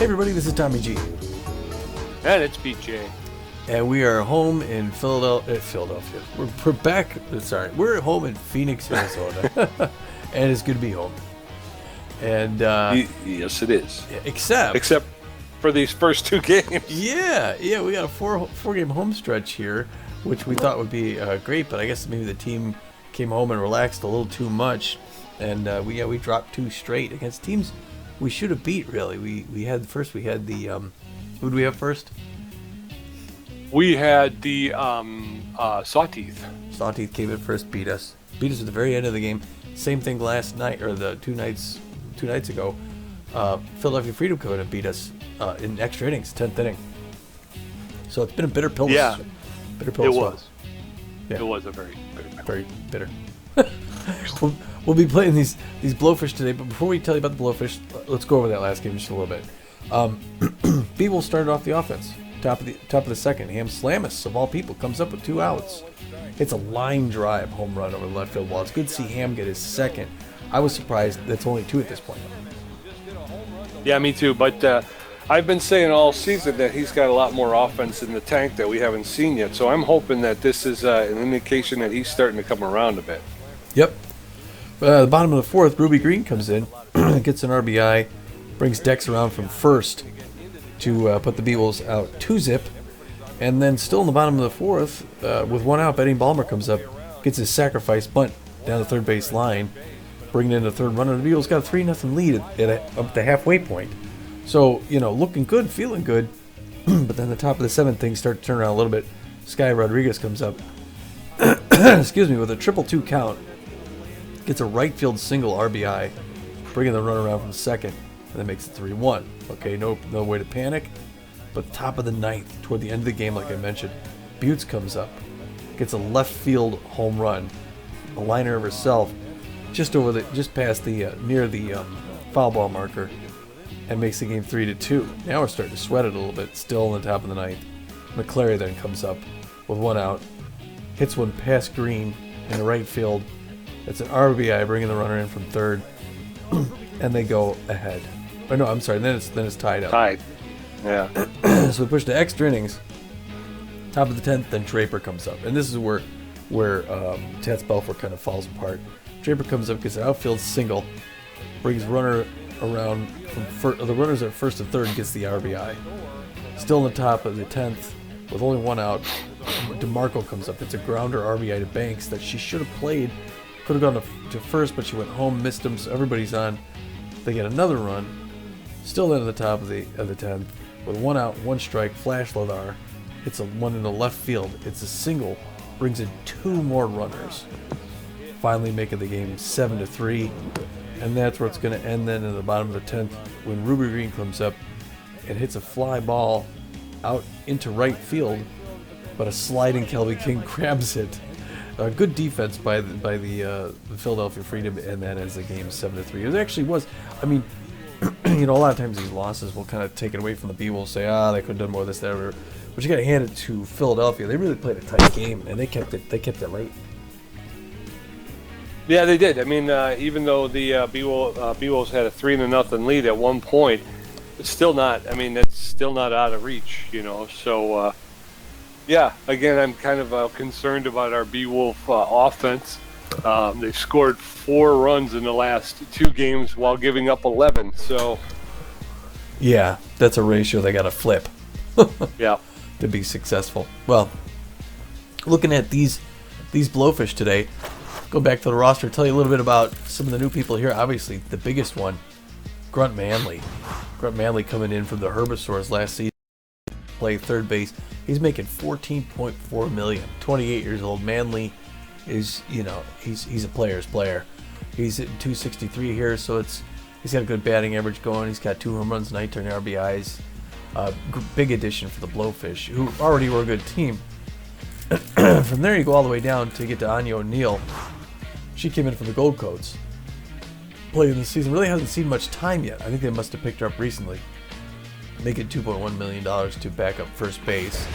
everybody, this is Tommy G. And it's BJ. And we are home in Philadelphia. We're back. Sorry, we're home in Phoenix, Arizona. And it's good to be home. And yes, it is. Except for these first two games. Yeah, we got a four-game home stretch here, which we thought would be great, but I guess maybe the team came home and relaxed a little too much. And we dropped two straight against teams we should have beat, really. We had the who did we have first? We had the Sawteeth. Sawteeth came in first, beat us at the very end of the game. Same thing last night, or the two nights ago. Philadelphia Freedom came in and beat us in extra innings, 10th inning. So it's been a bitter pill. Yeah, bitter pill. It was. Yeah. It was a very bitter pill. Very bitter. We'll be playing these Blowfish today, but before we tell you about the Blowfish, let's go over that last game just a little bit. Beewolves started off the offense, top of the second. Ham Slamus, of all people, comes up with 2 outs. It's a line drive home run over the left field wall. It's good to see Ham get his second. I was surprised that's only 2 at this point. Yeah, me too. But I've been saying all season that he's got a lot more offense in the tank that we haven't seen yet. So I'm hoping that this is an indication that he's starting to come around a bit. Yep. The bottom of the fourth, Ruby Green comes in, gets an RBI, brings Dex around from first to put the Beewolves out 2-zip. And then still in the bottom of the fourth, with 1 out, Benny Balmer comes up, gets his bunt down the third base line, bringing in the third runner. The Beewolves got a 3-0 lead at the halfway point. So, looking good, feeling good. But then the top of the 7th, things start to turn around a little bit. Sky Rodriguez comes up, excuse me, with a 2-2 count. Gets a right field single RBI, bringing the runner around from second, and that makes it 3-1. Okay, no way to panic. But top of the 9th, toward the end of the game, like I mentioned, Buttes comes up, gets a left field home run, a liner of herself, just past the near the foul ball marker, and makes the game 3-2. Now we're starting to sweat it a little bit. Still in the top of the 9th, McClary then comes up with 1 out, hits one past Green in the right field. It's an RBI, bringing the runner in from third, and they go ahead. Or no, I'm sorry. Then it's tied up. Tied. Yeah. So we push to extra innings. Top of the 10th, then Draper comes up, and this is where Tats Belfour kind of falls apart. Draper comes up, gets an outfield single, brings runner around from the runners at first and third, gets the RBI. Still in the top of the 10th, with only 1 out, DeMarco comes up. It's a grounder RBI to Banks that she should have played. Could have gone to first, but she went home, missed him, so everybody's on. They get another run. Still in the top of the 10th, with 1 out, 1 strike, flash Ladar. It's a one in the left field. It's a single, brings in 2 more runners. Finally making the game 7-3. And that's where it's going to end then in the bottom of the 10th, when Ruby Green comes up and hits a fly ball out into right field, but a sliding Kelby King grabs it. Good defense by the Philadelphia Freedom, and then as the game 7-3. It actually was. I mean, a lot of times these losses will kind of take it away from the Beewolves, say, they could have done more of this, that, or. But you got to hand it to Philadelphia. They really played a tight game, and they kept it late. Yeah, they did. I mean, even though the Beewolves had a 3-0 lead at one point, it's still not. I mean, it's still not out of reach. So. Yeah, again, I'm kind of concerned about our Beewolf offense. They scored 4 runs in the last 2 games while giving up 11. So, yeah, that's a ratio they got to flip. Yeah, to be successful. Well, looking at these Blowfish today, go back to the roster, tell you a little bit about some of the new people here. Obviously, the biggest one, Grunt Manley. Grunt Manley coming in from the Herbisaurs last season. Play third base. He's making $14.4 million. 28 years old. Manley is, he's a player's player. He's at 263 here, so he's got a good batting average going. He's got 2 home runs, 19 RBIs. Big addition for the Blowfish, who already were a good team. From there, you go all the way down to get to Anya O'Neill. She came in from the Gold Coats. Playing this season, really hasn't seen much time yet. I think they must have picked her up recently. Making $2.1 million to back up first base.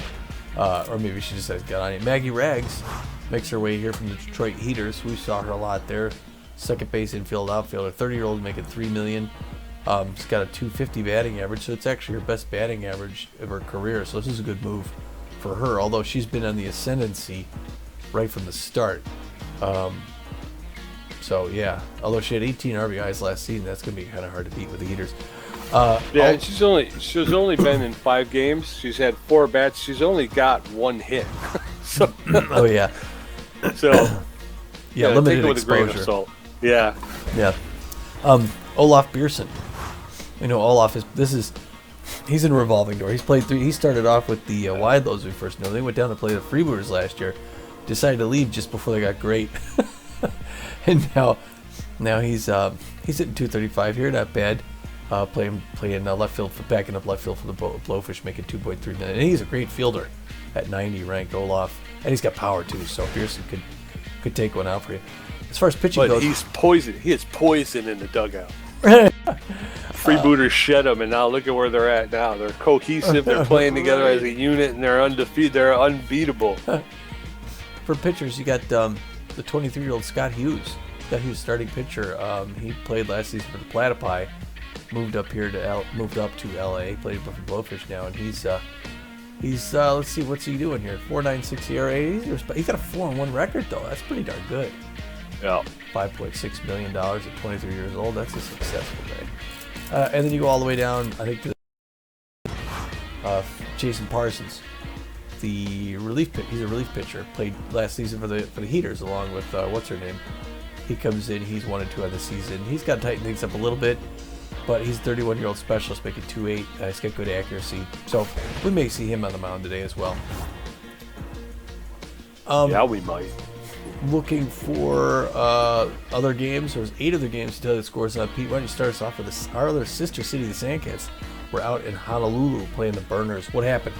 Or maybe she just has got on it. Maggie Rags makes her way here from the Detroit Heaters. We saw her a lot there. Second base, infield, outfielder. 30-year-old making $3 million. She's got a 250 batting average, so it's actually her best batting average of her career. So this is a good move for her, although she's been on the ascendancy right from the start. So yeah, although she had 18 RBIs last season, that's going to be kind of hard to beat with the Heaters. She's only been in 5 games. She's had 4 bats. She's only got 1 hit. So, oh yeah. So yeah, limited take it with exposure. a grain of salt. Yeah. Yeah. Olaf Bierson. Olaf he's in a revolving door. He's played 3. He started off with the Widelows we first know. They went down to play the Freebooters last year. Decided to leave just before they got great. And now he's hitting 235 here, not bad. Playing left field, backing up left field for the Blowfish, making 2.3 million. And he's a great fielder at 90 ranked, Olaf, and he's got power too. So Pearson could take one out for you. As far as pitching goes, he's poison. He is poison in the dugout. Freebooters shed them, and now look at where they're at now. They're cohesive. They're playing together as a unit, and they're undefeated. They're unbeatable. For pitchers, you got the 23-year-old Scott Hughes. Scott Hughes, starting pitcher. He played last season for the Platypi. Moved up to LA. Played for Blowfish now, and he's let's see, what's he doing here? 4.96 ERA. He's got a 4-1 record though. That's pretty darn good. Yeah. $5.6 million at 23 years old. That's a successful day. And then you go all the way down, I think, to Jason Parsons, the relief pitcher. He's a relief pitcher. Played last season for the Heaters along with what's her name. He comes in. He's 1-2 on the season. He's got to tighten things up a little bit, but he's a 31-year-old specialist, making 2.8. He's got good accuracy, so we may see him on the mound today as well. Yeah, we might. Looking for other games. There's 8 other games to tell you the scores on. Pete, why don't you start us off with our other sister city, the Sandcats? We're out in Honolulu playing the Burners. What happened?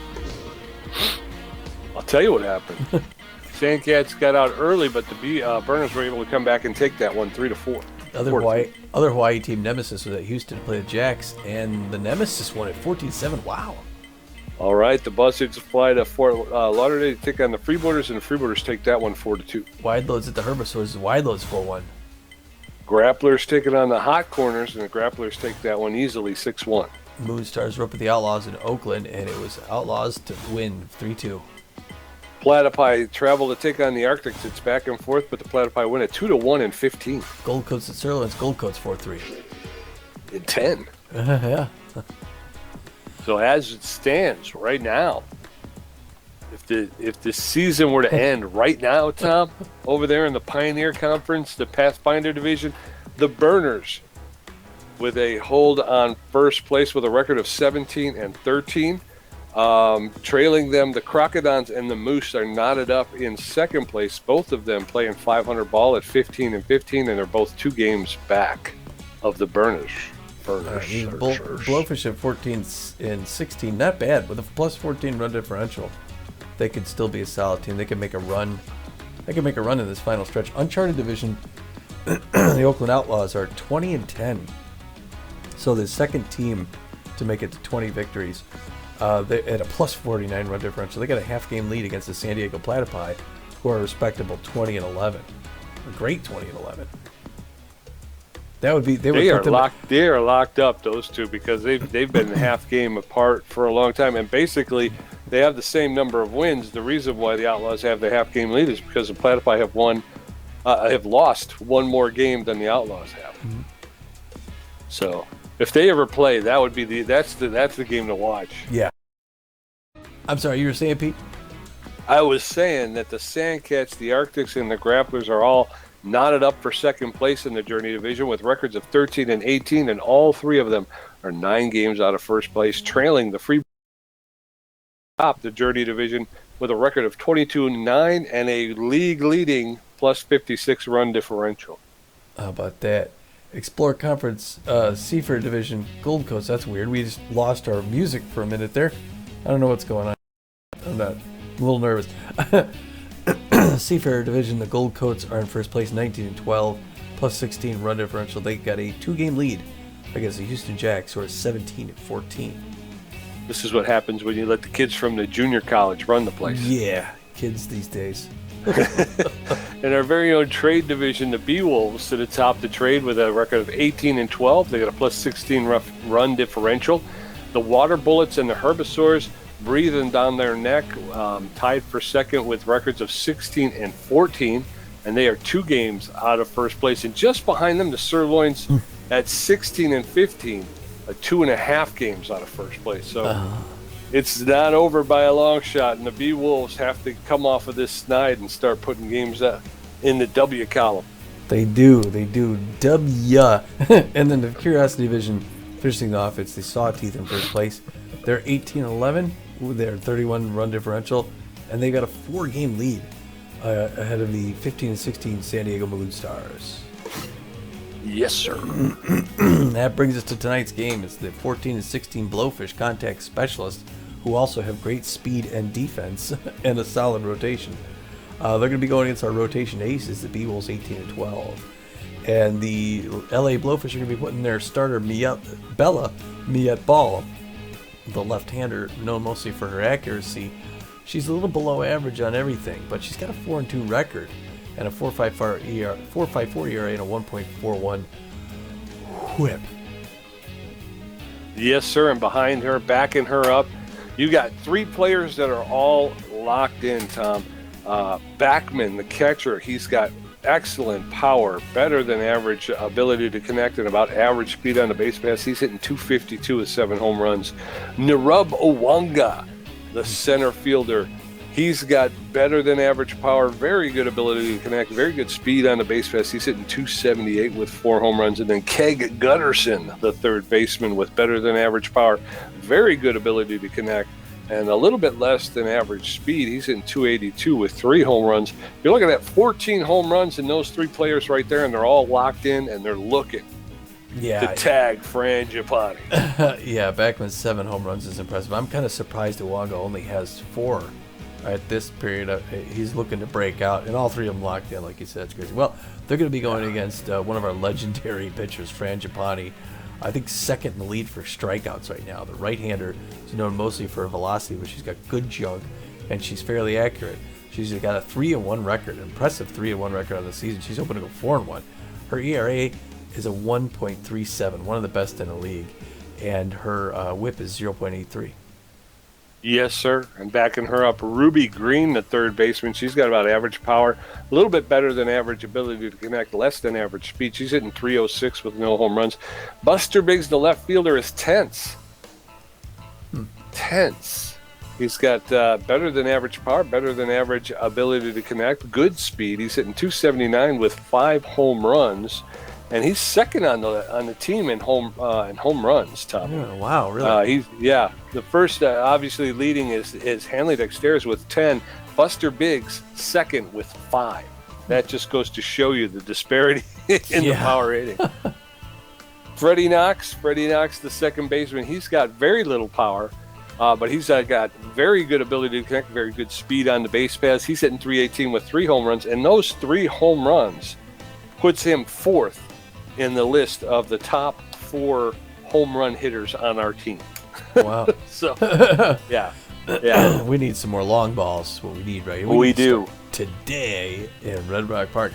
I'll tell you what happened. Sandcats got out early, but the Burners were able to come back and take that one 3-4. Other Hawaii team nemesis was at Houston to play the Jacks, and the nemesis won at 14-7. Wow. All right, the Buzzards fly to Fort Lauderdale to take on the Freebooters, and the Freebooters take that one 4-2. Wideloads at the Herbisaurs. Wideloads 4-1. Grapplers taking on the Hot Corners, and the Grapplers take that one easily 6-1. Moonstars were up at the Outlaws in Oakland, and it was Outlaws to win 3-2. Platypi travel to take on the Arctics. It's back and forth, but the Platypi win at 2-1 and 15. Gold Coats at Sirloins. Gold Coats 4-3. In 10. Yeah. So as it stands right now, if the season were to end right now, Tom, over there in the Pioneer Conference, the Pathfinder Division, the Burners with a hold on first place with a record of 17-13. Trailing them, the Crocodons and the Moose are knotted up in second place. Both of them playing 500 ball at 15-15, and they're both 2 games back of the Burners. Blowfish at 14-16, not bad. With a plus 14 run differential, they could still be a solid team. They can make a run. They can make a run in this final stretch. Uncharted Division, the Oakland Outlaws are 20-10. So the second team to make it to 20 victories. They at a plus 49 run differential. They got a half-game lead against the San Diego Platypi, who are a respectable 20-11. A great 20-11. That would be. They are locked up, those two, because they've been half game apart for a long time, and basically they have the same number of wins. The reason why the Outlaws have the half game lead is because the Platypi have lost one more game than the Outlaws have. Mm-hmm. So if they ever play, that would be that's the game to watch. Yeah. I'm sorry, you were saying, Pete? I was saying that the Sandcats, the Arctics, and the Grapplers are all knotted up for second place in the Journey Division with records of 13-18, and all 3 of them are 9 games out of first place, trailing the Free top the Journey Division with a record of 22-9 and a league-leading plus 56 run differential. How about that? Explore Conference Seaford Division Gold Coast. That's weird. We just lost our music for a minute there. I don't know what's going on. I'm a little nervous. Seafarer Division, the Gold Coats are in first place, 19-12, plus 16 run differential. They got a 2-game lead against the Houston Jacks, who are 17-14. This is what happens when you let the kids from the junior college run the place. Yeah, kids these days. in our very own trade division, the Beewolves to the top of the trade with a record of 18-12. They got a plus 16 run differential. The Water Bullets and the Herbisaurs breathing down their neck, tied for second with records of 16-14, and they are 2 games out of first place. And just behind them, the Sirloins at 16-15, 2.5 games out of first place. So it's not over by a long shot, and the Beewolves have to come off of this snide and start putting games in the W column. They do. W. And then the Curiosity Division finishing off, it's the Sawteeth in first place. They're 18-11. They're 31 run differential, and they got a 4-game lead ahead of the 15-16 San Diego Moon Stars. Yes, sir. That brings us to tonight's game. It's the 14-16 Blowfish Contact Specialists, who also have great speed and defense and a solid rotation. They're going to be going against our rotation aces, the Beewolves 18-12. And the LA Blowfish are going to be putting their starter Bella Miette Ball, the left-hander, known mostly for her accuracy. She's a little below average on everything, but she's got a 4-2 record and a 4.54 ERA and a 1.41 whip. Yes, sir. And behind her, backing her up, you got 3 players that are all locked in, Tom. Backman, the catcher, he's got excellent power, better than average ability to connect, and about average speed on the base pass. He's hitting 252 with 7 home runs. Narub Owanga, the center fielder, he's got better than average power, very good ability to connect, very good speed on the base pass. He's hitting 278 with 4 home runs. And then Keg Gutterson, the third baseman, with better than average power, very good ability to connect, and a little bit less than average speed. He's in 282 with 3 home runs. You're looking at 14 home runs in those 3 players right there, and they're all locked in, and they're looking to tag Frangipani. Yeah, Backman's 7 home runs is impressive. I'm kind of surprised Owanga only has 4 at this period. He's looking to break out, and all 3 of them locked in, like you said. It's crazy. Well, they're going to be going against one of our legendary pitchers, Frangipani. I think second in the lead for strikeouts right now. The right-hander is known mostly for her velocity, but she's got good jug, and she's fairly accurate. She's got a 3-1 record, an impressive 3-1 record on the season. She's hoping to go 4-1. Her ERA is a 1.37, one of the best in the league, and her whip is 0.83. Yes, sir. And backing her up, Ruby Green, the third baseman. She's got about average power, a little bit better than average ability to connect, less than average speed. She's hitting 306 with no home runs. Buster Biggs, the left fielder, is tense. Tense. He's got better than average power, better than average ability to connect, good speed. He's hitting 279 with 5 home runs. And he's second on the team in home runs, Tom. Yeah, wow, really? The first, obviously leading is Hanley Dexter's with 10. Buster Biggs second with 5. That just goes to show you the disparity in the power rating. Freddie Knox, the second baseman, he's got very little power, but he's got very good ability to connect, very good speed on the base paths. He's hitting 318 with 3 home runs, and those 3 home runs puts him 4th in the list of the top 4 home run hitters on our team. Wow. So, yeah. We need some more long balls. What we need, right? We do. Today in Red Rock Park.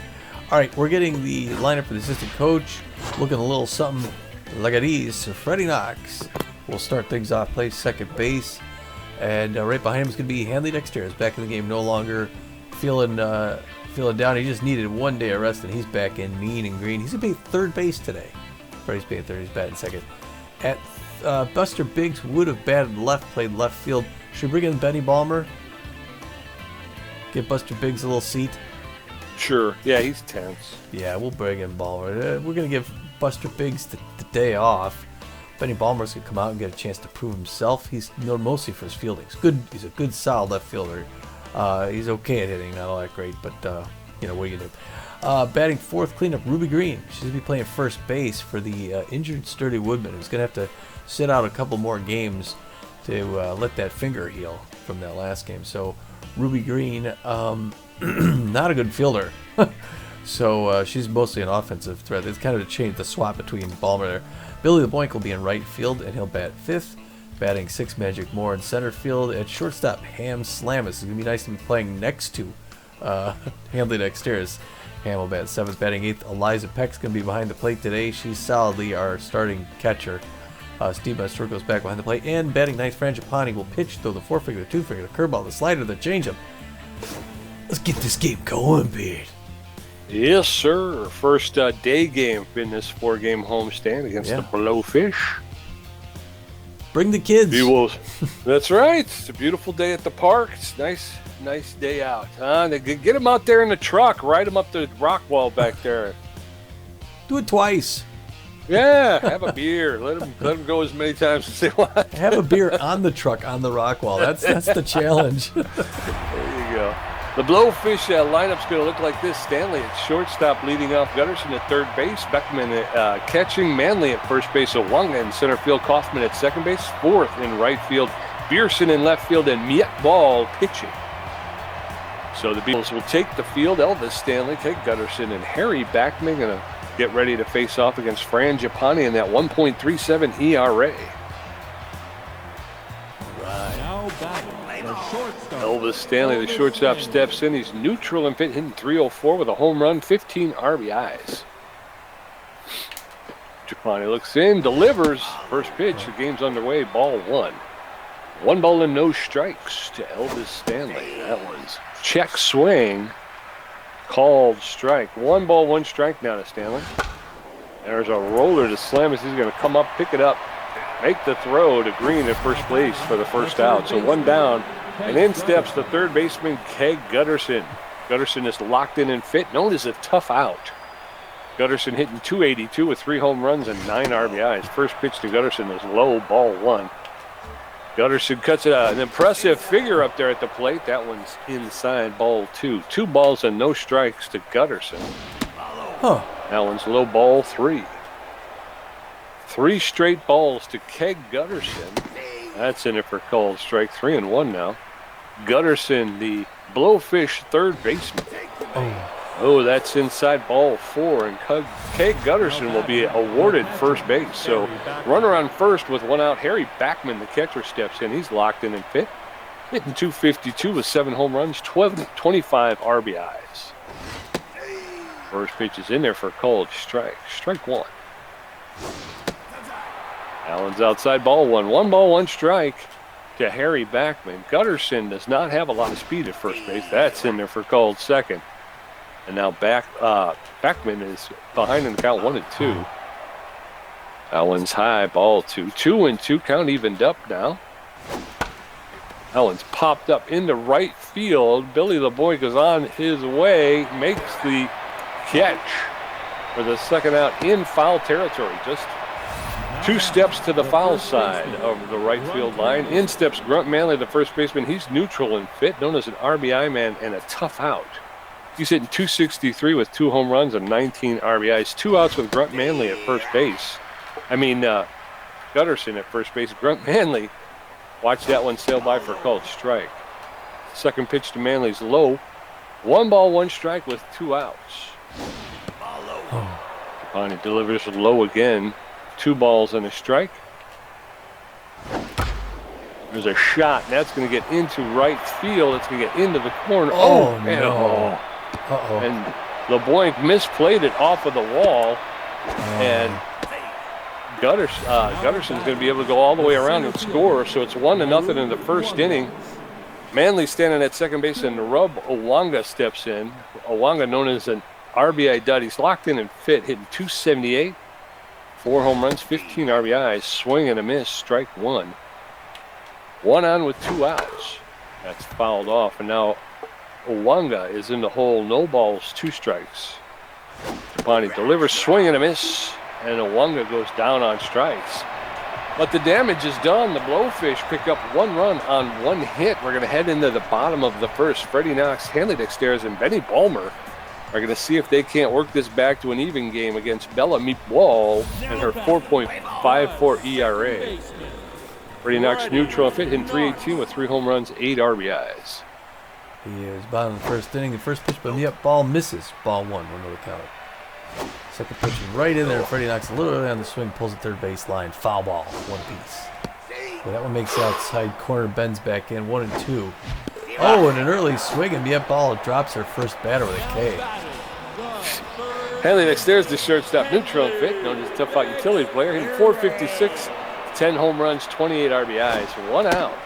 All right, we're getting the lineup for the assistant coach. Looking a little something like at ease. Freddie Knox will start things off, play second base. And right behind him is going to be Hanley Dexter. Back in the game, no longer feeling down. He just needed 1 day of rest, and he's back in mean and green. He's going to be third base today. Freddie's being third. He's batting second. At Buster Biggs would have batted left, played left field. Should we bring in Benny Balmer? Give Buster Biggs a little seat? Sure. Yeah, he's tense. Yeah, we'll bring in Balmer. We're going to give Buster Biggs the day off. Benny Balmer's going to come out and get a chance to prove himself. He's known mostly for his fielding. He's a good, solid left fielder. He's okay at hitting, not all that great, but, what are you going to do? Batting fourth cleanup, Ruby Green. She's going to be playing first base for the injured Sturdy Woodman, who's going to have to sit out a couple more games to let that finger heal from that last game. So, Ruby Green, not a good fielder. So, she's mostly an offensive threat. It's kind of the swap between Balmer there. Billy the Boink will be in right field, and he'll bat fifth. Batting sixth, Magic Moore in center field. At shortstop, Ham Slamus. It's going to be nice to be playing next to Handley Dexter's Hamill bat 7th, batting 8th. Eliza Peck's going to be behind the plate today. She's solidly our starting catcher. Steve Master goes back behind the plate. And batting 9th, Frangipani will pitch, throw the 4-finger, the 2-finger, the curveball, the slider, the changeup. Let's get this game going, Pete. Yes, sir. First day game in this 4-game homestand against the Blowfish. Bring the kids. Beewolves. That's right. It's a beautiful day at the park. It's nice day out. Get them out there in the truck. Ride them up the rock wall back there. Do it twice. Yeah, have a beer. Let them go as many times as they want. Have a beer on the truck on the rock wall. That's the challenge. There you go. The Blowfish lineup's going to look like this. Stanley at shortstop leading off, Gutterson at third base, Beckman catching, Manley at first base, Owanga in center field, Kaufman at second base, fourth in right field, Bierson in left field, and Miet Ball pitching. So the Beatles will take the field. Elvis Stanley, take Gutterson, and Harry Backman going to get ready to face off against Frangipani in that 1.37 ERA. Elvis Stanley, the shortstop, steps in. He's neutral and fit, hitting .304 with a home run, 15 RBIs. Japani looks in, delivers. First pitch, the game's underway, ball 1. 1 ball and no strikes to Elvis Stanley. That one's check swing, called strike. 1 ball, 1 strike now to Stanley. There's a roller to Slam as he's going to come up, pick it up, make the throw to Green at first base for the first out. So 1 down. And in steps the third baseman, Keg Gutterson. Gutterson is locked in and fit, known as a tough out. Gutterson hitting .282 with 3 home runs and 9 RBIs. First pitch to Gutterson is low, ball 1. Gutterson cuts an impressive figure up there at the plate. That one's inside, ball 2. 2 balls and no strikes to Gutterson. That one's low, ball 3. 3 straight balls to Keg Gutterson. That's in it for called strike. 3-1 now. Gutterson, the Blowfish third baseman. Oh, that's inside, ball 4. And Keg Gutterson will be awarded first base. So runner on first with 1 out. Harry Backman, the catcher, steps in. He's locked in and fit. Hitting .252 with 7 home runs, 25 RBIs. First pitch is in there for called strike. Strike 1. Allen's outside, ball 1. 1 ball, 1 strike to Harry Backman. Gutterson does not have a lot of speed at first base. That's in there for called second. And now Backman is behind in the count, 1-2. Allen's high, ball 2. 2-2, count evened up now. Allen's popped up into right field. Billy LeBoy goes on his way, makes the catch for the second out in foul territory. Just 2 steps to the foul side of the right field line. In steps Grunt Manley, the first baseman. He's neutral and fit, known as an RBI man and a tough out. He's hitting .263 with 2 home runs and 19 RBIs. 2 outs with Grunt Manley at first base. Gutterson at first base. Grunt Manley, watch that one sail by for called strike. Second pitch to Manley's low. 1 ball, 1 strike with 2 outs. Capani delivers low again. 2 balls and a strike. There's a shot, and that's going to get into right field. It's going to get into the corner. Oh no. And LeBoy misplayed it off of the wall. And Gutterson's going to be able to go all the way around and score. So it's 1-0 in the first inning. Manley standing at second base, and Rub Owanga steps in. Owanga, known as an RBI dud. He's locked in and fit, hitting .278. 4 home runs, 15 RBIs, swing and a miss, strike 1. 1 on with 2 outs. That's fouled off, and now Owanga is in the hole. No balls, 2 strikes. Capani delivers, swing and a miss, and Owanga goes down on strikes. But the damage is done. The Blowfish pick up 1 run on 1 hit. We're going to head into the bottom of the first. Freddie Knox, Hanley Dexter's, and Benny Balmer are going to see if they can't work this back to an even game against Bella Meatball and her 4.54 ERA. Freddie Knox neutral and fit, hitting .318 with 3 home runs, 8 RBIs. He is bottom of the first inning. The first pitch by ball misses. Ball 1, 1 to the count. Second pitch right in there. Freddie Knox a little early on the swing, pulls the third base line. Foul ball, 1 piece. So that one makes outside corner, bends back in, 1-2. Oh, and an early swing, and yet ball drops her first batter with a K. Hanley next there's the shortstop, neutral and fit, known as a tough out utility player, hitting .456, 10 home runs, 28 RBIs, 1 out.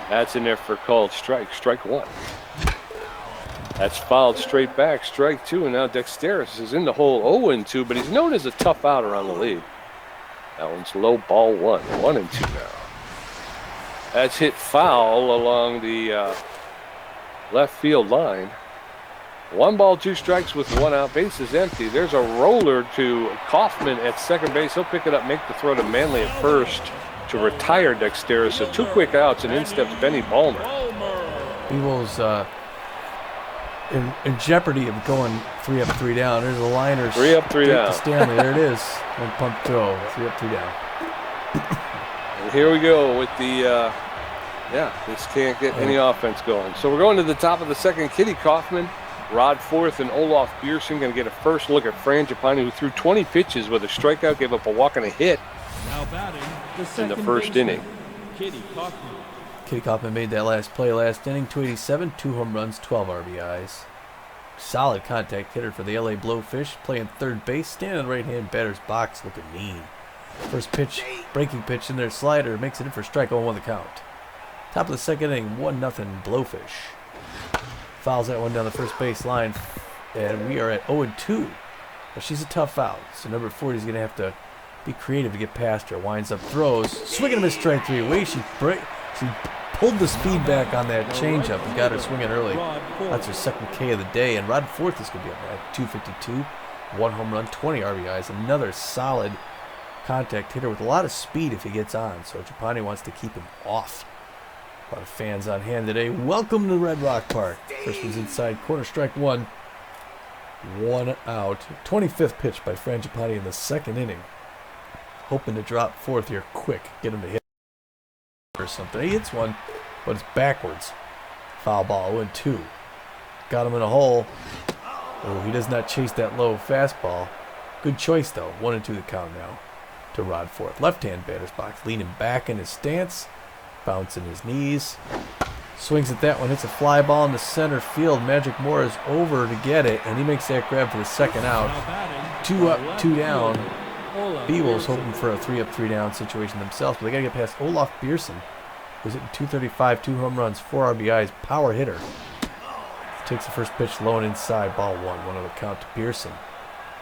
That's in there for called strike, strike 1. That's fouled straight back, strike 2, and now Dexteris is in the hole 0-2, but he's known as a tough out around the league. That one's low, ball 1, 1-2 now. That's hit foul along the left field line. 1 ball, 2 strikes with 1 out, base is empty. There's a roller to Kaufman at second base. He'll pick it up, make the throw to Manley at first to retire Dexteris. So 2 quick outs, and in steps Benny Ballmer. Beewolves in jeopardy of going 3 up, 3 down. There's a liner. 3 up, 3 down. To Stanley. There it is. One pump throw. 3 up, 3 down. And here we go with the, this can't get any offense going. So we're going to the top of the second. Kitty Kaufman, Rod Forth, and Olaf Bierson going to get a first look at Frangipani, who threw 20 pitches with a strikeout, gave up a walk and a hit in the first inning. Kitty Kaufman. Kitty Kaufman made that last play last inning, 287, 2 home runs, 12 RBIs. Solid contact hitter for the LA Blowfish, playing third base, standing in the right-hand batter's box, looking mean. First pitch, breaking pitch in their slider, makes it in for strike 0-1 the count. Top of the second inning, 1-0 Blowfish. Fouls that one down the first base line, and we are at 0-2. But she's a tough out, so number 40 is going to have to be creative to get past her. Winds up, throws, swinging a miss, strike 3. Way she pulled the speed back on that changeup and got her swinging early. That's her second K of the day, and Rod Forth is going to be up at 252, 1 home run, 20 RBIs. Another solid contact hitter with a lot of speed if he gets on, so Trapani wants to keep him off. A lot of fans on hand today. Welcome to Red Rock Park. First one's inside corner, strike 1. 1 out. 25th pitch by Frangipani in the second inning. Hoping to drop Forth here quick. Get him to hit or something. He hits one, but it's backwards. Foul ball, 0-2. Got him in a hole. Oh, he does not chase that low fastball. Good choice, though. 1-2 the count now to Rod Forth. Left-hand batter's box, leaning back in his stance. Bouncing his knees. Swings at that one, hits a fly ball in the center field. Magic Moore is over to get it, and he makes that grab for the second out. 2 up, 2 down. Beewolves hoping for a 3 up, 3 down situation themselves, but they got to get past Olaf Bierson, who's hitting .235, 2 home runs, 4 RBIs, power hitter. Takes the first pitch low and inside, ball 1. 1-0 count to Bierson,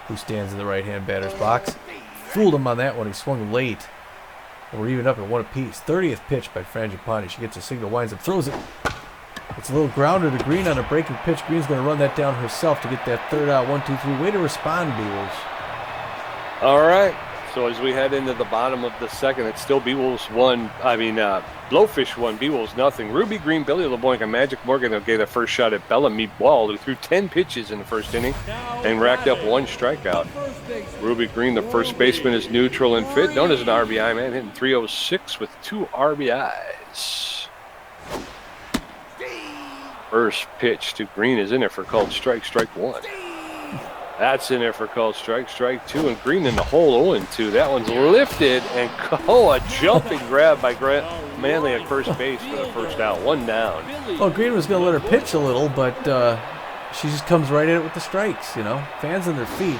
who stands in the right-hand batter's box. Fooled him on that one. He swung late. And we're even up at 1 apiece. 30th pitch by Frangipani. She gets a single, winds up, throws it. It's a little grounder to Green on a breaking pitch. Green's going to run that down herself to get that third out. 1-2-3. Way to respond, Beewolves. All right. So as we head into the bottom of the second, it's still Blowfish 1, Beewolves nothing. Ruby Green, Billy LeBoink, and Magic Morgan will get a first shot at Bellamy Ball, who threw 10 pitches in the first inning and racked up 1 strikeout. Ruby Green, the first baseman, is neutral and fit, known as an RBI man, hitting .306 with 2 RBIs. First pitch to Green is in there for called strike 1. That's in there for called strike 2, and Green in the hole 0-2. That one's lifted, and a jumping grab by Manley at first base for the first out. 1 down. Well, Green was going to let her pitch a little, but she just comes right at it with the strikes, you know. Fans on their feet.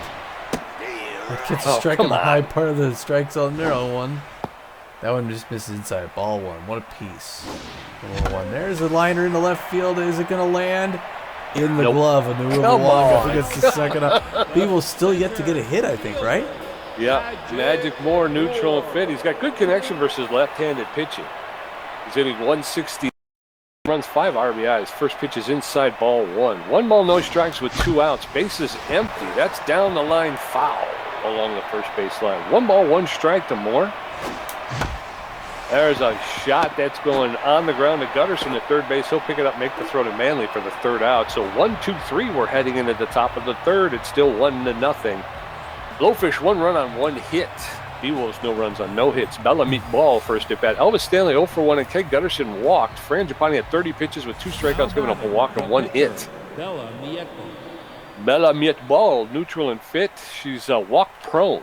It gets a strike on the high part of the strike zone there on 1. That one just misses inside. Ball 1. 1 apiece. 1. There's a liner in the left field. Is it going to land? In the glove of the Uruguay. I think it's the second up. Beewolves still yet to get a hit, I think, right? Yeah. Magic Moore, neutral and fit. He's got good connection versus left-handed pitching. He's hitting .160. Runs 5 RBIs. First pitch is inside, ball 1. 1 ball, no strikes with 2 outs. Base is empty. That's down the line, foul along the first base line. 1 ball, 1 strike to Moore. There's a shot that's going on the ground to Gutterson at third base. He'll pick it up, make the throw to Manley for the third out. So 1-2-3, we're heading into the top of the third. It's still 1-0. Blowfish 1 run on 1 hit. Beewolves no runs on no hits. Bellamy Ball first at bat. Elvis Stanley 0 for 1, and Keg Gutterson walked. Frangipani had 30 pitches with 2 strikeouts, giving up a walk and 1 hit. Bellamy Ball, neutral and fit. She's walk prone.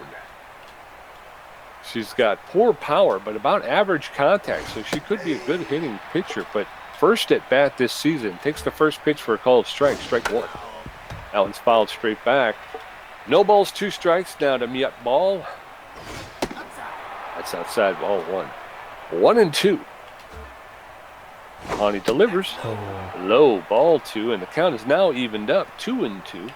She's got poor power, but about average contact, so she could be a good hitting pitcher, but first at bat this season. Takes the first pitch for a called strike. Strike one. That one's fouled straight back. No balls, 2 strikes. Now to Miet ball. That's outside, ball 1. 1-2. Pawnee delivers. Low, ball 2, and the count is now evened up. 2-2.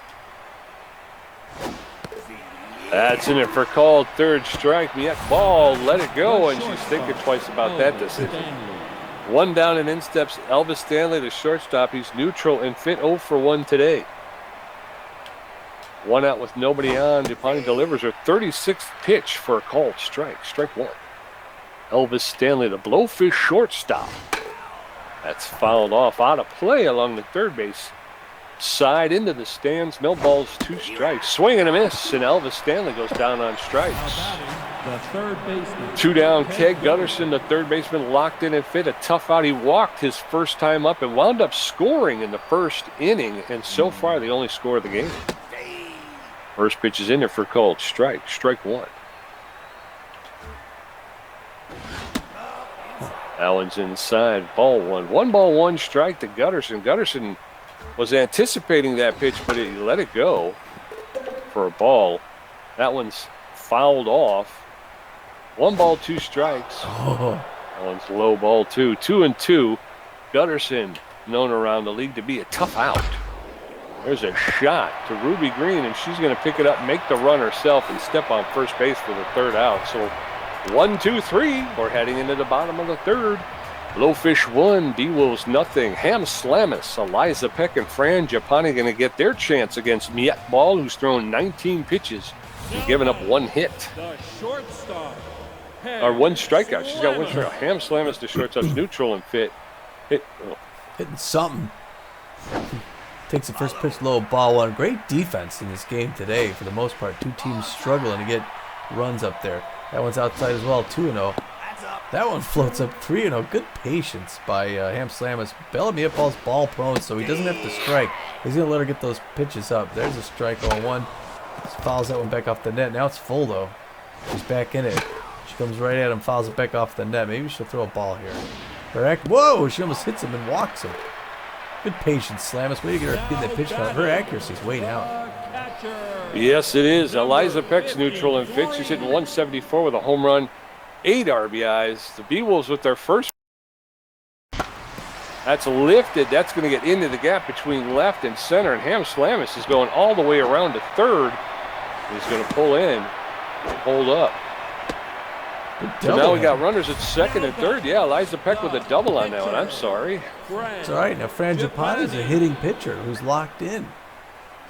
That's in it for called third strike. Miet ball, let it go, and she's thinking twice about that decision. 1 down and in steps Elvis Stanley, the shortstop. He's neutral and fit 0 for 1 today. 1 out with nobody on. Pawnee delivers her 36th pitch for a called strike. Strike 1. Elvis Stanley, the Blowfish shortstop. That's fouled off out of play along the third base side into the stands. No balls, 2 strikes. Swing and a miss, and Elvis Stanley goes down on strikes. The third baseman. 2 down. Keg Gutterson, the third baseman, locked in and fit. A tough out. He walked his first time up and wound up scoring in the first inning, and so far the only score of the game. First pitch is in there for called strike. Strike 1. That one's inside. Ball 1. 1 ball, 1 strike to Gutterson. Gutterson was anticipating that pitch, but he let it go for a ball. That one's fouled off. 1 ball, 2 strikes. That one's low, ball 2. 2-2. Gutterson, known around the league to be a tough out. There's a shot to Ruby Green, and she's going to pick it up, make the run herself, and step on first base for the 3rd out. So 1, 2, 3. We're heading into the bottom of the 3rd. Blowfish 1, Beewolves nothing. Ham Slamus, Eliza Peck, and Fran Japani going to get their chance against Miet Ball, who's thrown 19 pitches and given up 1 hit. The shortstop. Or 1 strikeout. She's got 1 strikeout. Ham Slamus, the shortstop's neutral and fit. Hitting something. Takes the first pitch low, ball 1. Great defense in this game today for the most part. 2 teams struggling to get runs up there. That one's outside as well, 2-0. That one floats up 3-0. Good patience by Ham Slamus. Bellamy at ball's ball prone, so he doesn't have to strike. He's going to let her get those pitches up. There's a strike on 1. Fouls that one back off the net. Now it's full, though. She's back in it. She comes right at him, fouls it back off the net. Maybe she'll throw a ball here. Whoa! She almost hits him and walks him. Good patience, Slamus. Way to get that pitch count. Her accuracy's way down. Yes, it is. Eliza Peck's neutral and fit. She's hitting 174 with a home run, 8 RBIs. The Beewolves with their first. That's lifted. That's going to get into the gap between left and center. And Ham Slamus is going all the way around to 3rd. He's going to pull in and hold up. So now we got runners at 2nd and 3rd. Yeah, Eliza Peck with a double on that one. I'm sorry. It's all right. Now, Fran Japani is a hitting pitcher who's locked in.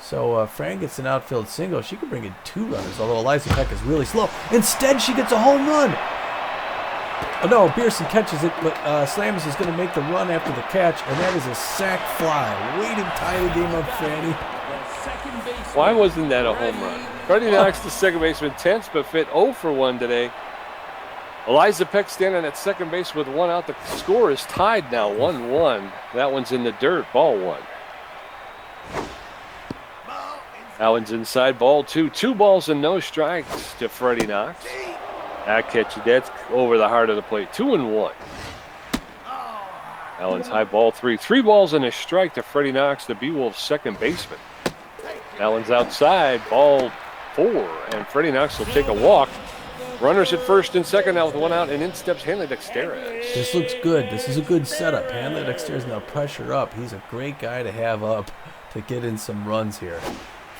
So Fran gets an outfield single. She could bring in 2 runners, although Eliza Peck is really slow. Instead, she gets a home run. Oh, no, Pearson catches it, but Slamus is going to make the run after the catch, and that is a sac fly. Way to tie the game up, Franny. Why wasn't that a home run? Freddie Knox, the second baseman, tense but fit 0 for 1 today. Eliza Peck standing at second base with 1 out. The score is tied now, 1-1. That one's in the dirt, ball 1. That one's inside, ball 2. 2 balls and no strikes to Freddie Knox. That catch, that's over the heart of the plate. 2-1. That one's high, ball 3. 3 balls and a strike to Freddie Knox, the Beewolves second baseman. That one's outside, ball 4. And Freddie Knox will take a walk. Runners at 1st and 2nd now with 1 out, and in steps Hanley Dexteris. This looks good. This is a good setup. Hanley Dexteris now pressure up. He's a great guy to have up to get in some runs here.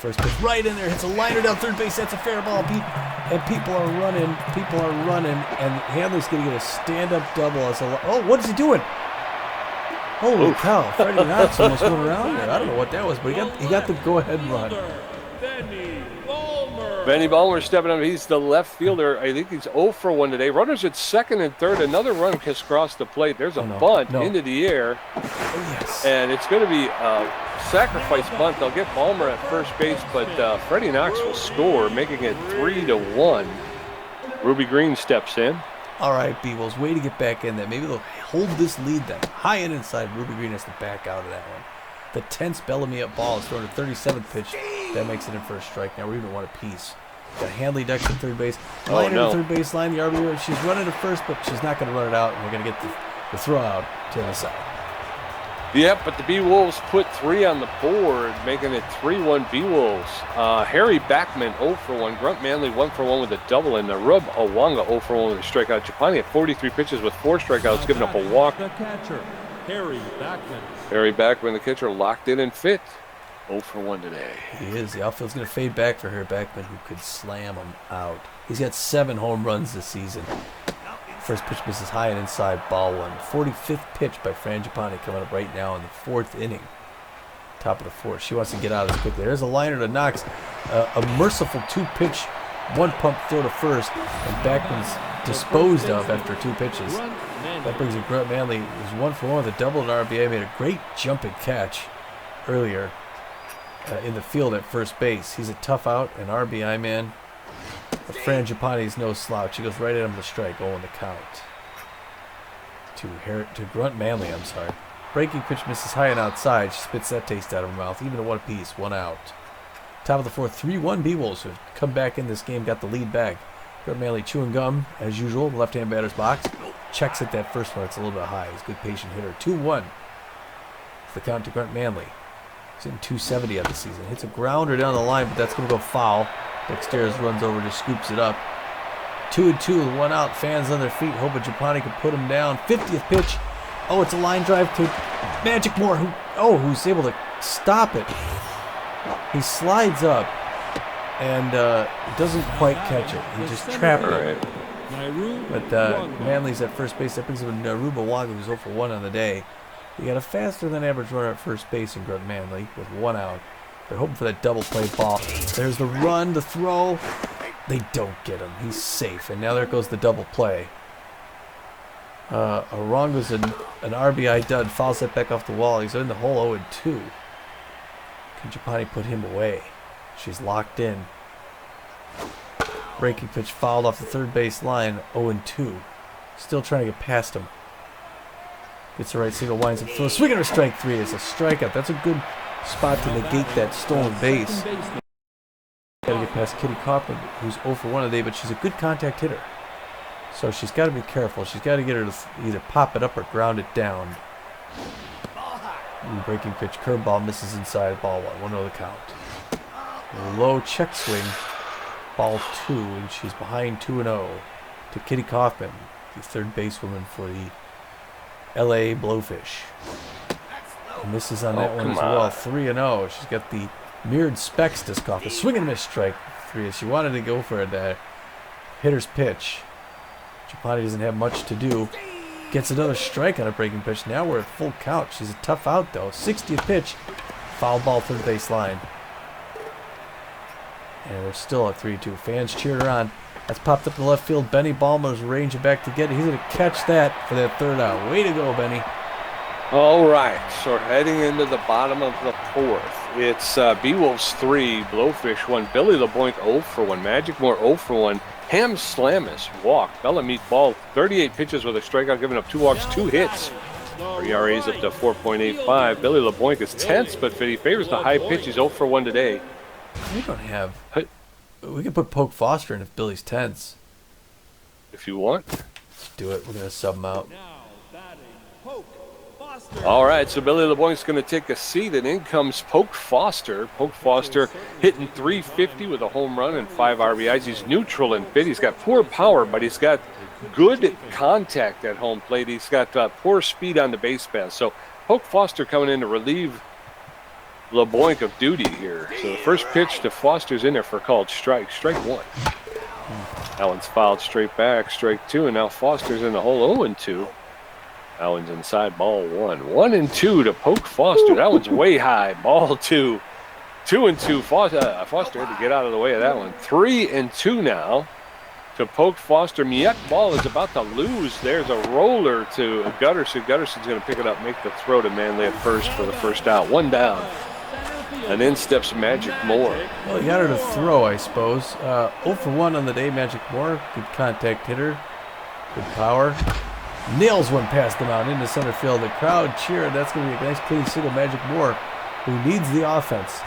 First pitch right in there, hits a liner down third base. That's a fair ball. And people are running. And Hanley's going to get a stand-up double. Oh, what is he doing? Holy cow. Freddie Knox almost went around there. I don't know what that was, but he got the go-ahead run. Benny Ballmer stepping up. He's the left fielder. I think he's 0 for 1 today. Runners at 2nd and 3rd. Another run has crossed the plate. There's a bunt into the air. Oh, yes. And it's going to be a sacrifice bunt. They'll get Ballmer at first base, but Freddie Knox will score, making it 3-1. Ruby Green steps in. All right, Beewolves, way to get back in there. Maybe they'll hold this lead then. High and inside. Ruby Green has to back out of that one. The tense Bellamy up ball is thrown to 37th pitch. That makes it in for a strike. Now we're even 1 apiece. Got Hanley Dex at third base. Liner to third base line. The RBI. She's running to first, but she's not going to run it out. And we're going to get the throw out to the side. Yep, but the Beewolves put 3 on the board, making it 3-1 Beewolves. Harry Backman 0 for 1. Grunt Manley 1 for 1 with a double, and Narub Awanga 0 for 1 with a strikeout. Japani had 43 pitches with 4 strikeouts, giving up a walk. The catcher, Harry Backman. Harry Backman, the catcher, locked in and fit. 0 for 1 today. He is. The outfield's going to fade back for Harry Backman, who could slam him out. He's got 7 home runs this season. First pitch misses high and inside, ball 1. 45th pitch by Fran Japani coming up right now in the 4th inning. Top of the 4th. She wants to get out of this quickly. There's a liner to Knox. A merciful 2-pitch, 1-pump throw to first, and Backman's disposed of after 2 pitches. That brings in Grunt Manley, who's 1 for 1 with a double and RBI. Made a great jumping catch earlier in the field at first base. He's a tough out, an RBI man. But Fran Japani's no slouch. He goes right at him to strike. 0 in the count. To Grunt Manley, I'm sorry. Breaking pitch misses high and outside. She spits that taste out of her mouth. Even at 1 apiece, 1 out. Top of the 4th, 3-1 Beewolves, who have come back in this game, got the lead back. Grunt Manley chewing gum, as usual, left-hand batter's box. Checks at that first one. It's a little bit high. He's a good patient hitter. 2-1. It's the count to Grunt Manley. He's in 270 of the season. Hits a grounder down the line, but that's going to go foul. Dexteris runs over, just scoops it up. 2-2, 1 out. Fans on their feet, hoping Japani can put him down. 50th pitch. Oh, it's a line drive to Magic Moore, who's able to stop it. He slides up and doesn't quite catch it. He just trapped it. But Manley's at first base. That brings him Naruba Waga, who's 0 for 1 on the day. He got a faster than average runner at first base in Grunt Manley with 1 out. They're hoping for that double play ball. There's the run, the throw. They don't get him. He's safe. And now there goes the double play. Oronga's an RBI dud. Fouls that back off the wall. He's in the hole 0-2. Can Japani put him away? She's locked in. Breaking pitch fouled off the third base line. 0-2. Still trying to get past him. Gets the right single, winds up throw. Swing and a strike 3. It's a strikeout. That's a good spot to negate that stolen base. Got to get past Kitty Kaufman, who's 0 for 1 today, but she's a good contact hitter. So she's got to be careful. She's got to get her to either pop it up or ground it down. Breaking pitch, curveball misses inside, ball 1. 1-0 the count. A low check swing, ball 2, and she's behind 2-0 to Kitty Kaufman, the third basewoman for the LA Blowfish. Misses on that one as well. 3-0. She's got the mirrored specs disc off. A swing and miss strike 3. She wanted to go for it. Hitter's pitch. Japani doesn't have much to do. Gets another strike on a breaking pitch. Now we're at full count. She's a tough out though. 60th pitch. Foul ball third base line. And we're still at 3-2. Fans cheered her on. That's popped up in the left field. Benny Balmer's ranging back to get it. He's going to catch that for that 3rd out. Way to go, Benny. All right, so we're heading into the bottom of the 4th. It's Beewolves 3, Blowfish 1, Billy LeBoink 0 for 1, Magic Moore 0 for 1, Ham Slamus walk, Bella Meat Ball 38 pitches with a strikeout, giving up 2 walks, 2 hits. Our ERA's up to 4.85. Billy LeBoink is tense, but he favors the high pitch. He's 0 for 1 today. We don't have. We can put Poke Foster in if Billy's tense. If you want. Let's do it. We're going to sub him out. All right, so Billy LeBoink's going to take a seat, and in comes Poke Foster. Poke Foster hitting .350 with a home run and 5 RBIs. He's neutral and fit. He's got poor power, but he's got good contact at home plate. He's got poor speed on the base pass. So Poke Foster coming in to relieve LeBoink of duty here. So the first pitch to Foster's in there for a called strike. Strike 1. That one's fouled straight back. Strike 2, and now Foster's in the hole 0-2. That one's inside, ball 1. 1-2 to Poke Foster. That one's way high. Ball 2. 2-2. Foster had to get out of the way of that one. 3-2 now to Poke Foster. Miette Ball is about to lose. There's a roller to Gutterson. Gutterson's going to pick it up, make the throw to Manley at first for the first out. 1 down. And in steps Magic Moore. Well, he got her to throw, I suppose. 0 for 1 on the day, Magic Moore. Good contact hitter. Good power. Nails one past him out into center field. The crowd cheered. That's going to be a nice clean single. Magic Moore, who needs the offense.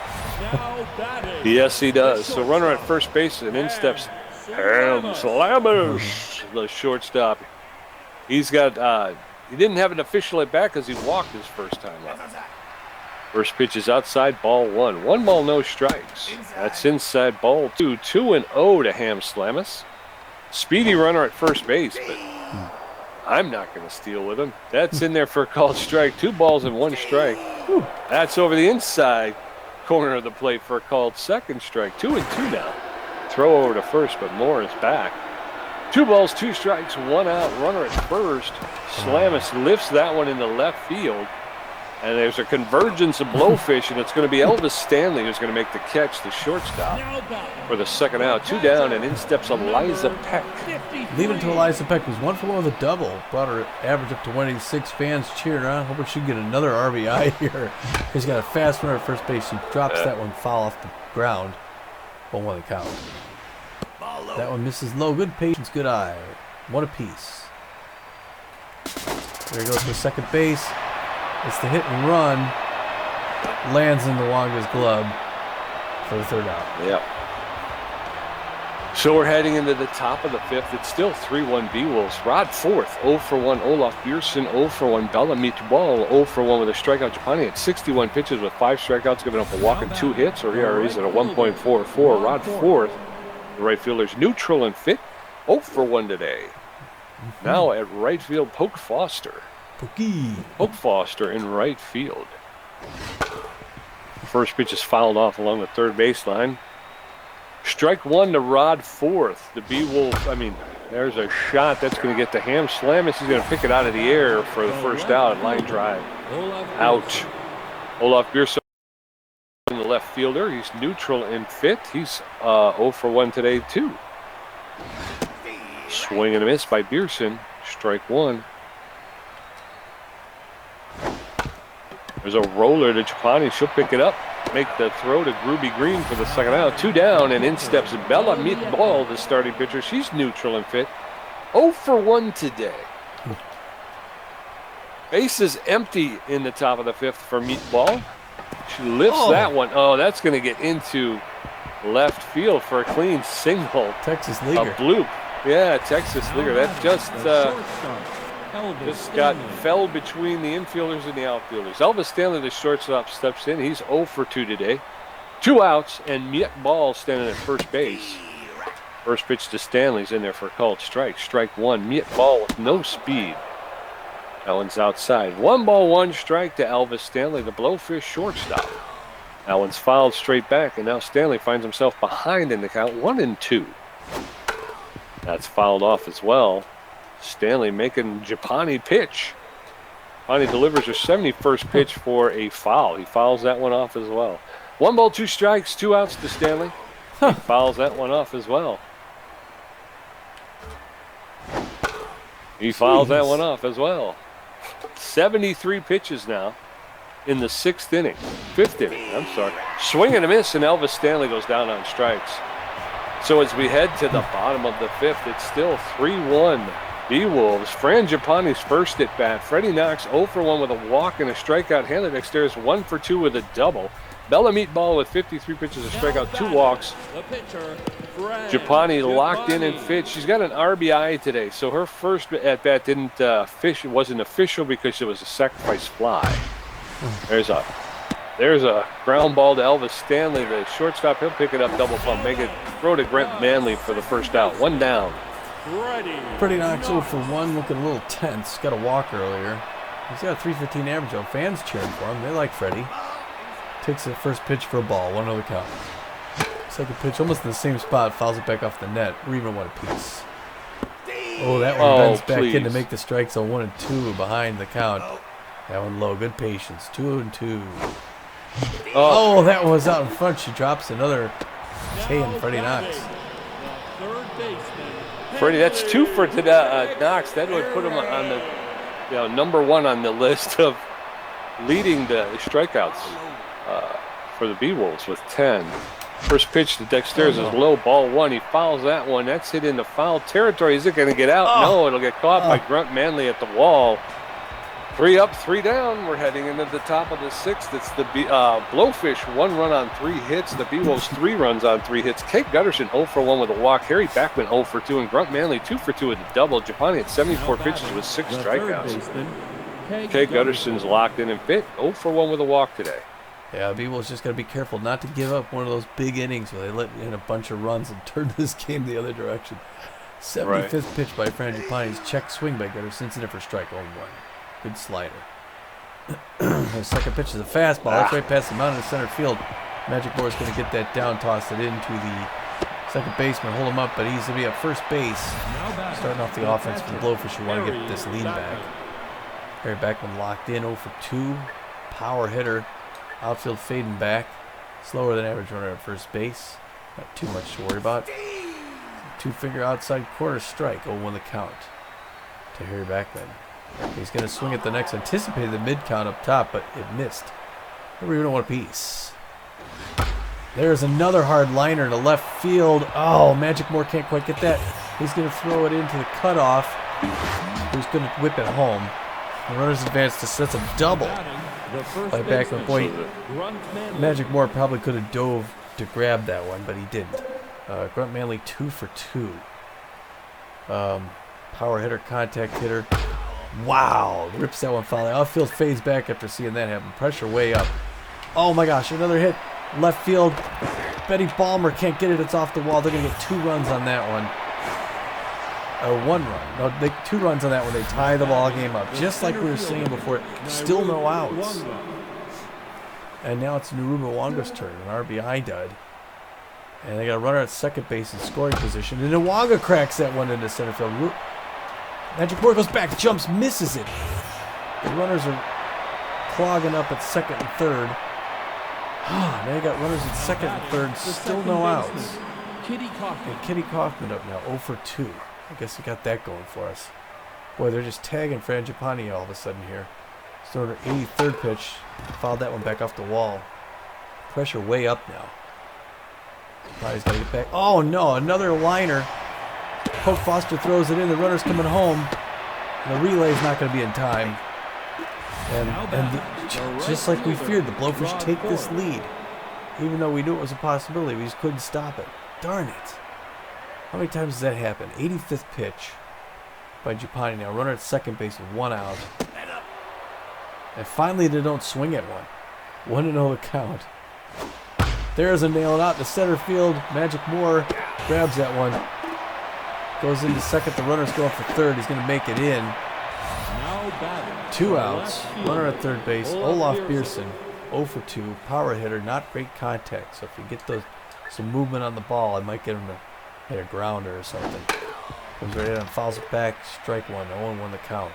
Yes, he does. So runner at first base, and in steps Ham Slammers, the shortstop. He's got He didn't have an official at bat because he walked his first time up. First pitch is outside, ball 1. 1 ball, no strikes. That's inside, ball 2. 2-0 to Ham Slamus. Speedy runner at first base, but I'm not going to steal with him. That's in there for a called strike. 2 balls and 1 strike. That's over the inside corner of the plate for a called second strike. 2-2 now. Throw over to first, but Moore is back. 2 balls, 2 strikes, 1 out. Runner at first. Slamus lifts that one into left field. And there's a convergence of Blowfish, and it's going to be Elvis Stanley who's going to make the catch, the shortstop, for the second out. 2 down, and in steps Eliza Peck. Leave it to Eliza Peck, who's 1 for 1 with a double. Brought her average up to 186. Fans cheering on. Hoping she can get another RBI here. He's got a fast runner at first base. She drops that one foul off the ground. 1-1 the count. That one misses low. Good patience, good eye. 1 apiece. There he goes for second base. It's the hit and run. Lands in Nwanga's glove for the third out. Yeah. So we're heading into the top of the 5th. It's still 3-1 Beewolves. Rod fourth, 0 for 1. Olaf Bjersen, 0 for 1. Bella Meatball, 0 for 1 with a strikeout. Japani had 61 pitches with 5 strikeouts, giving up a walk and 2 hits. Or ERAs at a 1.44. Rod fourth. The right fielder's neutral and fit. 0 for 1 today. Now at right field, Poke Foster. Poke Foster in right field. First pitch is fouled off along the third baseline. Strike 1 to Rod fourth. The Beewolves, there's a shot that's going to get to Ham Slamus. He's going to pick it out of the air for the first out. Line drive. Ouch. Olaf Bjersen, the left fielder. He's neutral and fit. He's 0 for 1 today, too. Swing and a miss by Bjersen. Strike 1. There's a roller to Japani. She'll pick it up. Make the throw to Ruby Green for the second out. 2 down, and in steps Bella Meatball, the starting pitcher. She's neutral and fit. 0 for 1 today. Base is empty in the top of the 5th for Meatball. She lifts that one. Oh, that's going to get into left field for a clean single. Texas leaguer. A bloop. Yeah, Texas leaguer. That just got fell between the infielders and the outfielders. Elvis Stanley, the shortstop, steps in. He's 0 for 2 today. 2 outs, and Miet Ball standing at first base. First pitch to Stanley's in there for a called strike. Strike 1. Miet Ball with no speed. That one's outside. 1 ball, 1 strike to Elvis Stanley, the Blowfish shortstop. That one's fouled straight back, and now Stanley finds himself behind in the count, 1-2. That's fouled off as well. Stanley making Japani pitch. Japani delivers her 71st pitch for a foul. He fouls that one off as well. 1 ball, 2 strikes, 2 outs to Stanley. He fouls that one off as well. He fouls that one off as well. 73 pitches now in the 5th inning. Swing and a miss, and Elvis Stanley goes down on strikes. So as we head to the bottom of the 5th, it's still 3-1 Beewolves. Fran Japani's first at bat. Freddie Knox 0 for 1 with a walk and a strikeout. Hanley Dexter's 1 for 2 with a double. Bella Meatball with 53 pitches, a strikeout, 2 walks. Japani locked in and fit. She's got an RBI today, so her first at bat didn't fish. It wasn't official because it was a sacrifice fly. There's a ground ball to Elvis Stanley, the shortstop. He'll pick it up, double pump, make it throw to Grant Manley for the first out. 1 down. Freddie Knox 0 for 1, looking a little tense. Got a walk earlier. He's got a 315 average though. Fans cheering for him. They like Freddie. Takes the first pitch for a ball. 1-0 count. Second pitch, almost in the same spot. Fouls it back off the net. We're even 1 apiece. Oh, that one bends back in to make the strike zone. 1-2 behind the count. That one low. Good patience. 2-2. Oh, that one was out in front. She drops another K in Freddie Knox. Freddie, that's 2 for Knox. That would put him on the number 1 on the list of leading the strikeouts for the Beewolves with 10. First pitch to Dexter's is low, ball 1. He fouls that one. That's hit into foul territory. Is it going to get out? No, it'll get caught by Grunt Manley at the wall. 3 up, 3 down. We're heading into the top of the 6th. It's the Blowfish, 1 run on 3 hits. The Beewolves, 3 runs on 3 hits. Kate Gutterson, 0 for 1 with a walk. Harry Backman, 0 for 2. And Grunt Manley, 2 for 2 with a double. Japani at 74 pitches with 6 strikeouts. Kate Gutterson's locked in and fit. 0 for 1 with a walk today. Yeah, Beewolves just got to be careful not to give up one of those big innings where they let in a bunch of runs and turn this game the other direction. 75th pitch by Fran Japani's check swing by Gutterson's in it for strike 0-1. Good slider. The second pitch is a fastball. That's right past the mound in center field. Magic Moore's going to get that down, toss it into the second baseman, hold him up, but he's going to be at first base. Starting off the offense for the Blowfish, who want to get this lead back. Harry Backman locked in, 0 for 2. Power hitter. Outfield fading back. Slower than average runner at first base. Not too much to worry about. 2-finger outside corner strike, 0-1 the count to Harry Backman. He's going to swing at the next. Anticipated the mid-count up top, but it missed. We don't want a piece. There's another hard liner to left field. Oh, Magic Moore can't quite get that. He's going to throw it into the cutoff. He's going to whip it home. The runner's advance to sets a double by Backman. Boy, Magic Moore probably could have dove to grab that one, but he didn't. Grunt Manley 2 for 2. Power hitter, contact hitter. Wow, rips that one foul. Outfield fades back after seeing that happen. Pressure way up. Oh my gosh, another hit. Left field. Betty Balmer can't get it. It's off the wall. They're going to get 2 runs on that one. 1 run. No, 2 runs on that one. They tie the ball game up. Just like we were saying before. Still no outs. And now it's Naruba Wanga's turn. An RBI dud. And they got a runner at second base in scoring position. And Nwanga cracks that one into center field. Magic Moore goes back, jumps, misses it. The runners are clogging up at second and third. Now you got runners at second and third, still no outs. Kitty Kaufman up now, 0 for 2. I guess we got that going for us. Boy, they're just tagging Fran Japani all of a sudden here. Started 83rd pitch, fouled that one back off the wall. Pressure way up now. Japani's got to get back. Oh no, another liner. Pope Foster throws it in. The runner's coming home. The relay's not going to be in time. And just like we feared, the Blowfish take this lead. Even though we knew it was a possibility, we just couldn't stop it. Darn it. How many times does that happen? 85th pitch by Japani now. Runner at second base with 1 out. And finally they don't swing at one. 1-0 the count. There's a nail out to center field. Magic Moore grabs that one. Goes into second. The runner's going for third. He's going to make it in. 2 outs. Runner at third base. Olaf Bierson, 0 for 2. Power hitter. Not great contact. So if you get some movement on the ball, I might get him to hit a grounder or something. Comes right in and fouls it back. Strike 1. 0-1 the count.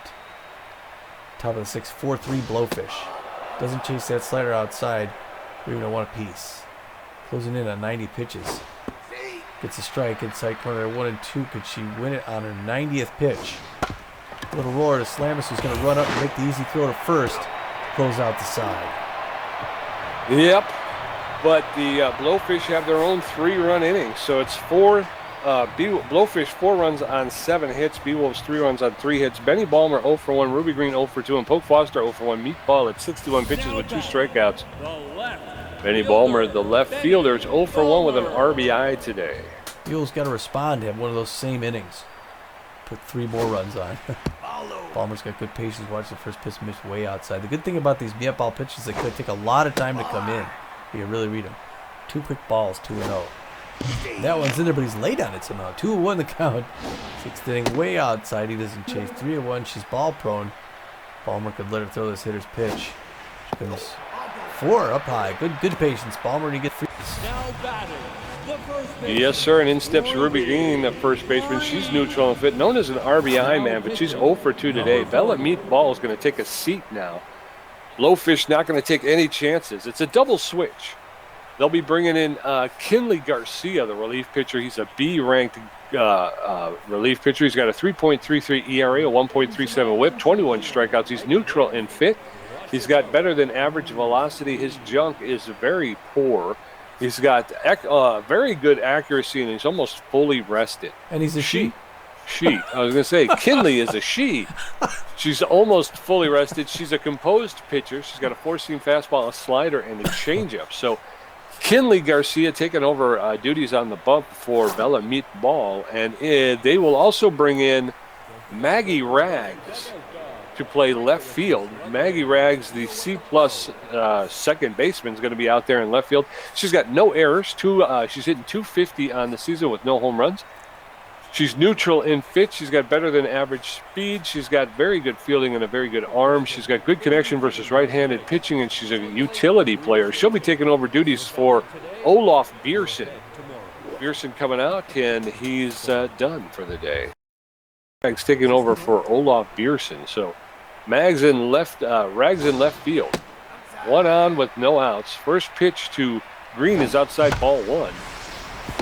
Top of the 6th. 4-3 Blowfish. Doesn't chase that slider outside. 3-1 apiece. Closing in on 90 pitches. Gets a strike inside corner 1 and 2. Could she win it on her 90th pitch? Little roller to Slamus, who's going to run up and make the easy throw to first. Close out the side. Yep. But the Blowfish have their own 3-run inning. So it's Blowfish 4 runs on 7 hits. Beewolves 3 runs on 3 hits. Benny Balmer 0 for 1. Ruby Green 0 for 2. And Poke Foster 0 for 1. Meatball at 61 pitches with 2 strikeouts. Benny Balmer, the left fielder, is 0 for 1 with an RBI today. Beewolves got to respond to have one of those same innings. Put 3 more runs on. Balmer's got good patience. Watch the first pitch miss way outside. The good thing about these meatball pitches, they could take a lot of time to come in. You can really read them. 2 quick balls, 2-0. That one's in there, but he's late on it somehow. 2-1 the count. 6th inning, way outside. He doesn't chase. 3-1. She's ball prone. Balmer could let her throw this hitter's pitch. She comes 4 up high. Good patience. Balmer to get free. Yes, sir. And in steps Ruby Green, the first baseman. She's neutral and fit, known as an RBI man, but she's 0 for 2 today. Bella Meatball is going to take a seat now. Blowfish not going to take any chances. It's a double switch. They'll be bringing in Kinley Garcia, the relief pitcher. He's a B-ranked relief pitcher. He's got a 3.33 ERA, a 1.37 whip, 21 strikeouts. He's neutral and fit. He's got better than average velocity. His junk is very poor. He's got very good accuracy, and he's almost fully rested. And he's a she. She. I was going to say, Kinley is a she. She's almost fully rested. She's a composed pitcher. She's got a 4-seam fastball, a slider, and a changeup. So Kinley Garcia taking over duties on the bump for Bella Meatball. And they will also bring in Maggie Rags to play left field. Maggie Rags, the C-plus second baseman, is going to be out there in left field. She's got no errors. She's hitting .250 on the season with no home runs. She's neutral in fit. She's got better than average speed. She's got very good fielding and a very good arm. She's got good connection versus right-handed pitching, and she's a utility player. She'll be taking over duties for Olaf Bierson. Bierson coming out, and he's done for the day. Rags taking over for Olaf Bierson. So Rags in left field. One on with no outs. First pitch to Green is outside, ball one.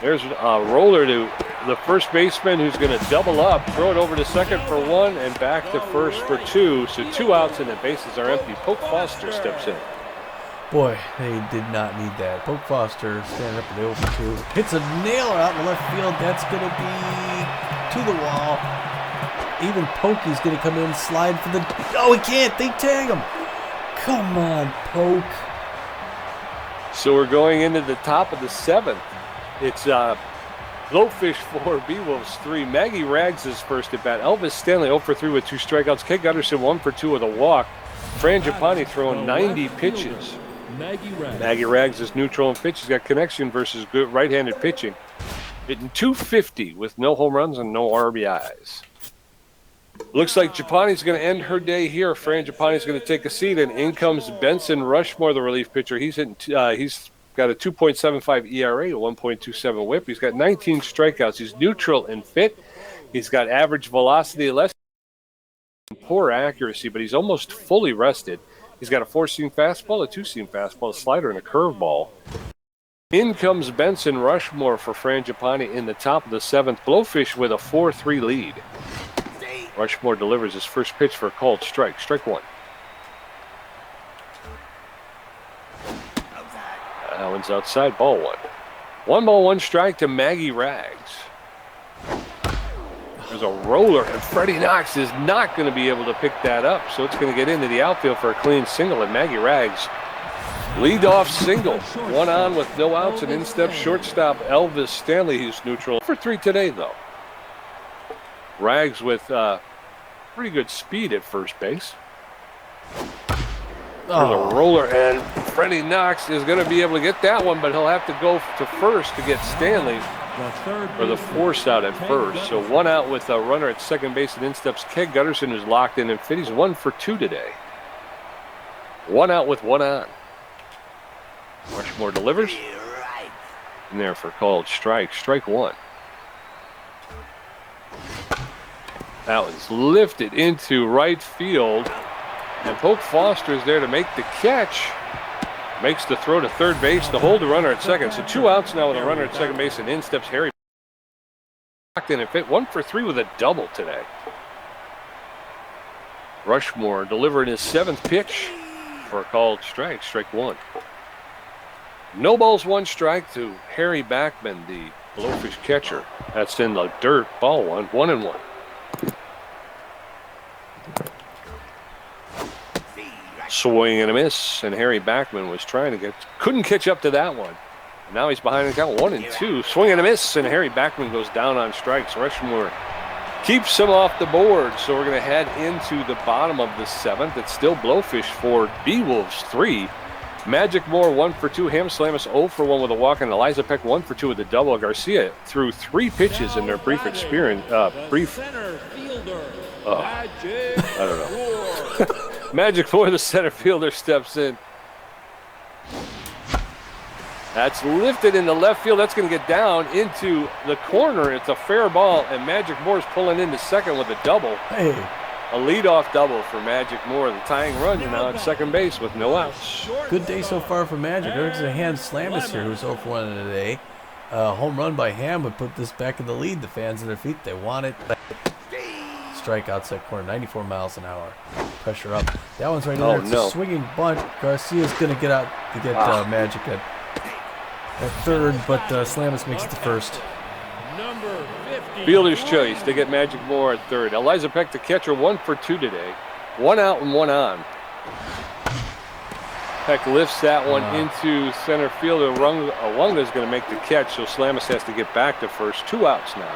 There's a roller to the first baseman, who's going to double up, throw it over to second for one, and back to first for two. So 2 outs and the bases are empty. Poke Foster steps in. Boy, they did not need that. Poke Foster standing up at the 0-2. Hits a nailer out in the left field. That's going to be to the wall. Even Pokey's going to come in, slide for the... Oh, he can't. They tag him. Come on, Poke. So we're going into the top of the 7th. It's Blowfish 4, Beewolves 3. Maggie Rags is first at bat. Elvis Stanley 0 for 3 with 2 strikeouts. Keg Gutterson 1 for 2 with a walk. Fran Giappani throwing 90 pitches. Maggie Rags is neutral in pitch. She's got connection versus good right-handed pitching. Hitting .250 with no home runs and no RBIs. Looks like Giappani's going to end her day here. Fran Giappani's going to take a seat, and in comes Benson Rushmore, the relief pitcher. He's got a 2.75 ERA, a 1.27 whip. He's got 19 strikeouts. He's neutral and fit. He's got average velocity, less poor accuracy, but he's almost fully rested. He's got a 4-seam fastball, a 2-seam fastball, a slider, and a curveball. In comes Benson Rushmore for Fran Giappani in the top of the 7th. Blowfish with a 4-3 lead. Rushmore delivers his first pitch for a called strike. Strike one. That one's outside, ball one. 1 ball, 1 strike to Maggie Rags. There's a roller, and Freddie Knox is not going to be able to pick that up, so it's going to get into the outfield for a clean single, and Maggie Rags lead-off single. 1 on with no outs, and in-step shortstop Elvis Stanley, who's neutral. For 3 today, though. Rags with pretty good speed at first base. There's a roller, and Freddie Knox is going to be able to get that one, but he'll have to go to first to get Stanley for the force out at first. So 1 out with a runner at second base, and in steps Keg Gutterson, who's locked in and fit. He's 1 for 2 today. 1 out with 1 on. Rushmore delivers. In there for called strike. Strike one. That one's lifted into right field. And Poke Foster is there to make the catch. Makes the throw to third base to hold the runner at second. So 2 outs now with a runner at second base, and in steps Harry. Locked in and fit. 1 for 3 with a double today. Rushmore delivering his 7th pitch for a called strike. Strike one. No balls, 1 strike to Harry Backman, the Blowfish catcher. That's in the dirt. Ball one. 1-1. Swing and a miss, and Harry Backman was trying to couldn't catch up to that one. Now he's behind the count, 1-2. Swing and a miss, and Harry Backman goes down on strikes. Rushmore keeps him off the board, so we're going to head into the bottom of the 7th. It's still Blowfish 4, Beewolves 3. Magic Moore 1 for 2. Ham Slamus 0 for 1 with a walk, and Eliza Peck 1 for 2 with a double. Garcia threw 3 pitches in their brief experience. I don't know. Magic Moore, the center fielder, steps in. That's lifted into left field. That's going to get down into the corner. It's a fair ball, and Magic Moore's pulling into second with a double. Hey. A leadoff double for Magic Moore. The tying run now at second base with no outs. Good day so far for Magic. There's a Ham Slamus here who's 0 for 1 today. Home run by Ham would put this back in the lead. The fans on their feet, they want it. Strike outside corner, 94 miles an hour. Pressure up. That one's right in there. It's a swinging bunt. Garcia's going to get out to get Magic at third, but Slamus makes it to first. Number 50. Fielder's choice. They get Magic Moore at third. Eliza Peck, the catcher, 1 for 2 today. 1 out and 1 on. Peck lifts that one into center field. Awunga's going to make the catch, so Slamus has to get back to first. 2 outs now.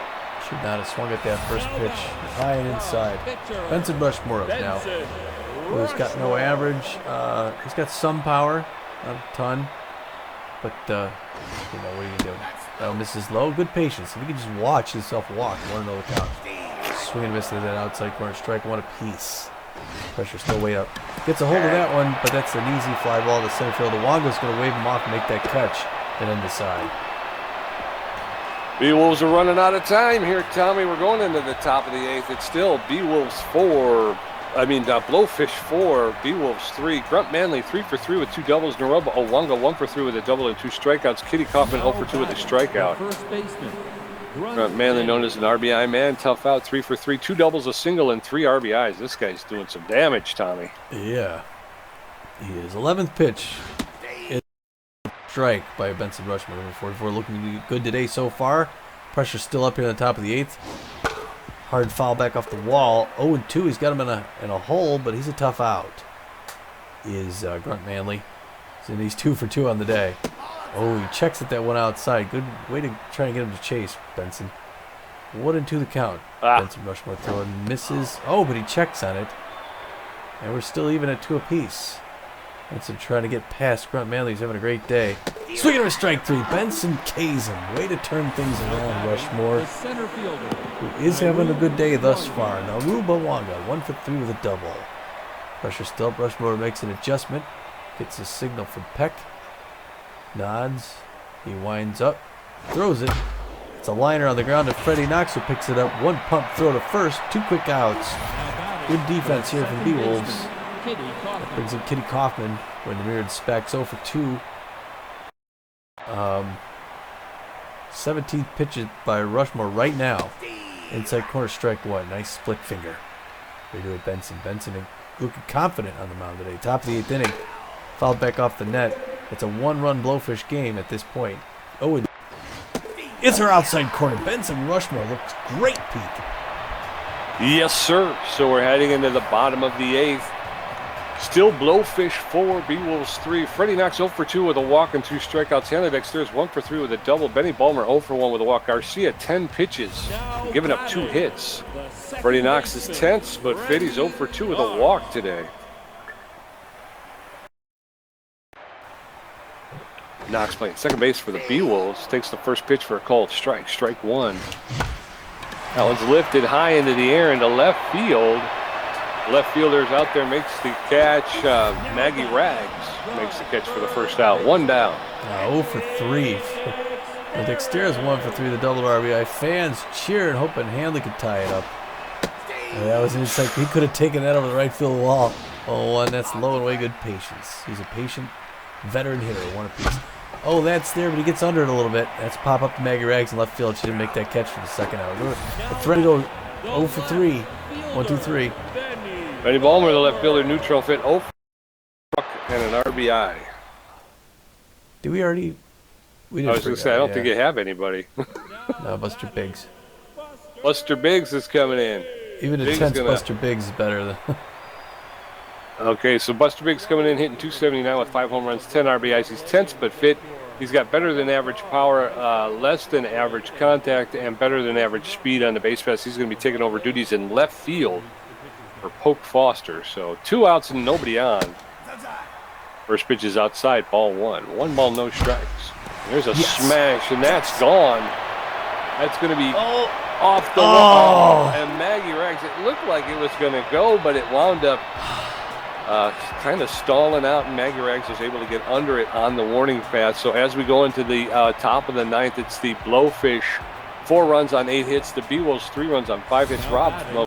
Should not have swung at that first pitch. High and inside. Benson Rushmore up now. He's got no average. He's got some power, not a ton. But, you know, what are you going to do? That one misses low. Good patience. If you can just watch himself walk, you want to know the count. Swing and miss to that outside corner. Strike one apiece. Pressure still way up. Gets a hold of that one, but that's an easy fly ball to center field. Awunga's going to wave him off and make that catch and end the side. Beewolves are running out of time here, Tommy. We're going into the top of the 8th. It's still Blowfish 4, Beewolves 3. Grunt Manley 3 for 3 with 2 doubles. Naroba Awunga 1 for 3 with a double and 2 strikeouts. Kitty Kaufman 0 for 2 with a strikeout. First baseman. Grunt Manley, known as an RBI man, tough out, 3 for 3, 2 doubles, a single, and 3 RBIs. This guy's doing some damage, Tommy. Yeah, he is. 11th pitch. It's a strike by Benson Rushmore. Number 44 looking good today so far. Pressure still up here on the top of the 8th. Hard foul back off the wall. 0-2. He's got him in a hole, but he's a tough out. Is Grunt Manley. And he's 2 for 2 on the day. Oh, he checks at that one outside. Good way to try and get him to chase, Benson. 1-2 the count. Benson Rushmore throwing misses. Oh, but he checks on it. And we're still even at 2 apiece. Benson trying to get past Grunt Manley. He's having a great day. Swinging a strike 3. Benson K's him. Way to turn things around, Rushmore. Who is having a good day thus far. Now, Awunga, 1 for 3 with a double. Pressure still up. Rushmore makes an adjustment. Gets a signal from Peck. Nods. He winds up. Throws it. It's a liner on the ground to Freddie Knox, who picks it up. 1 pump throw to first. 2 quick outs. Good defense here from Beewolves. Brings in Kitty Kaufman when the mirrored specs 0 for 2. 17th pitches by Rushmore right now. Inside corner, strike 1. Nice split finger. They do it, Benson. Benson looking confident on the mound today. Top of the 8th inning. Fouled back off the net. It's a 1-run Blowfish game at this point. Oh, and it's her outside corner. Benson Rushmore looks great, Pete. Yes, sir. So we're heading into the bottom of the 8th. Still Blowfish 4, Beewolves 3. Freddie Knox 0 for 2 with a walk and 2 strikeouts. Hannah Dexter's 1 for 3 with a double. Benny Ballmer 0 for 1 with a walk. Garcia 10 pitches, giving up 2 hits. Freddie Knox is tense, but Fitty's 0 for 2 with a walk today. Knox playing second base for the Beewolves. Takes the first pitch for a called strike. Strike 1. That one's lifted high into the air into left field. Left fielder's out there, makes the catch. Maggie Rags makes the catch for the first out. 1 down. 0 for 3. Dexter's 1 for 3, the double RBI. Fans cheering, hoping Hanley could tie it up. That was inside. He could have taken that over the right field wall. 0-1. That's low and away. Good patience. He's a patient veteran hitter. 1 apiece. Oh, that's there, but he gets under it a little bit. That's pop up to Maggie Rags in left field. She didn't make that catch for the second out. The threat to go 0 for 3. 1, 2, 3. Benny Ballmer, the left fielder, neutral fit 0 for and an RBI. Did we already? We didn't. I was going to say, I don't think you have anybody. No, Buster Biggs. Buster Biggs is coming in. Even a tense Buster Biggs is better than. Okay, so Buster Biggs coming in, hitting 279 with 5 home runs, 10 RBIs. He's tense but fit. He's got better than average power, less than average contact, and better than average speed on the base pass. He's going to be taking over duties in left field for Polk Foster. So 2 outs and nobody on. First pitch is outside, ball 1. 1 ball, no strikes. There's a smash, and that's gone. That's going to be off the wall. And Maggie Rags, it looked like it was going to go, but it wound up kind of stalling out, and Maggie Rags was able to get under it on the warning pass. So as we go into the top of the 9th, it's the Blowfish 4 runs on 8 hits. The Beewolves 3 runs on 5 hits. Rob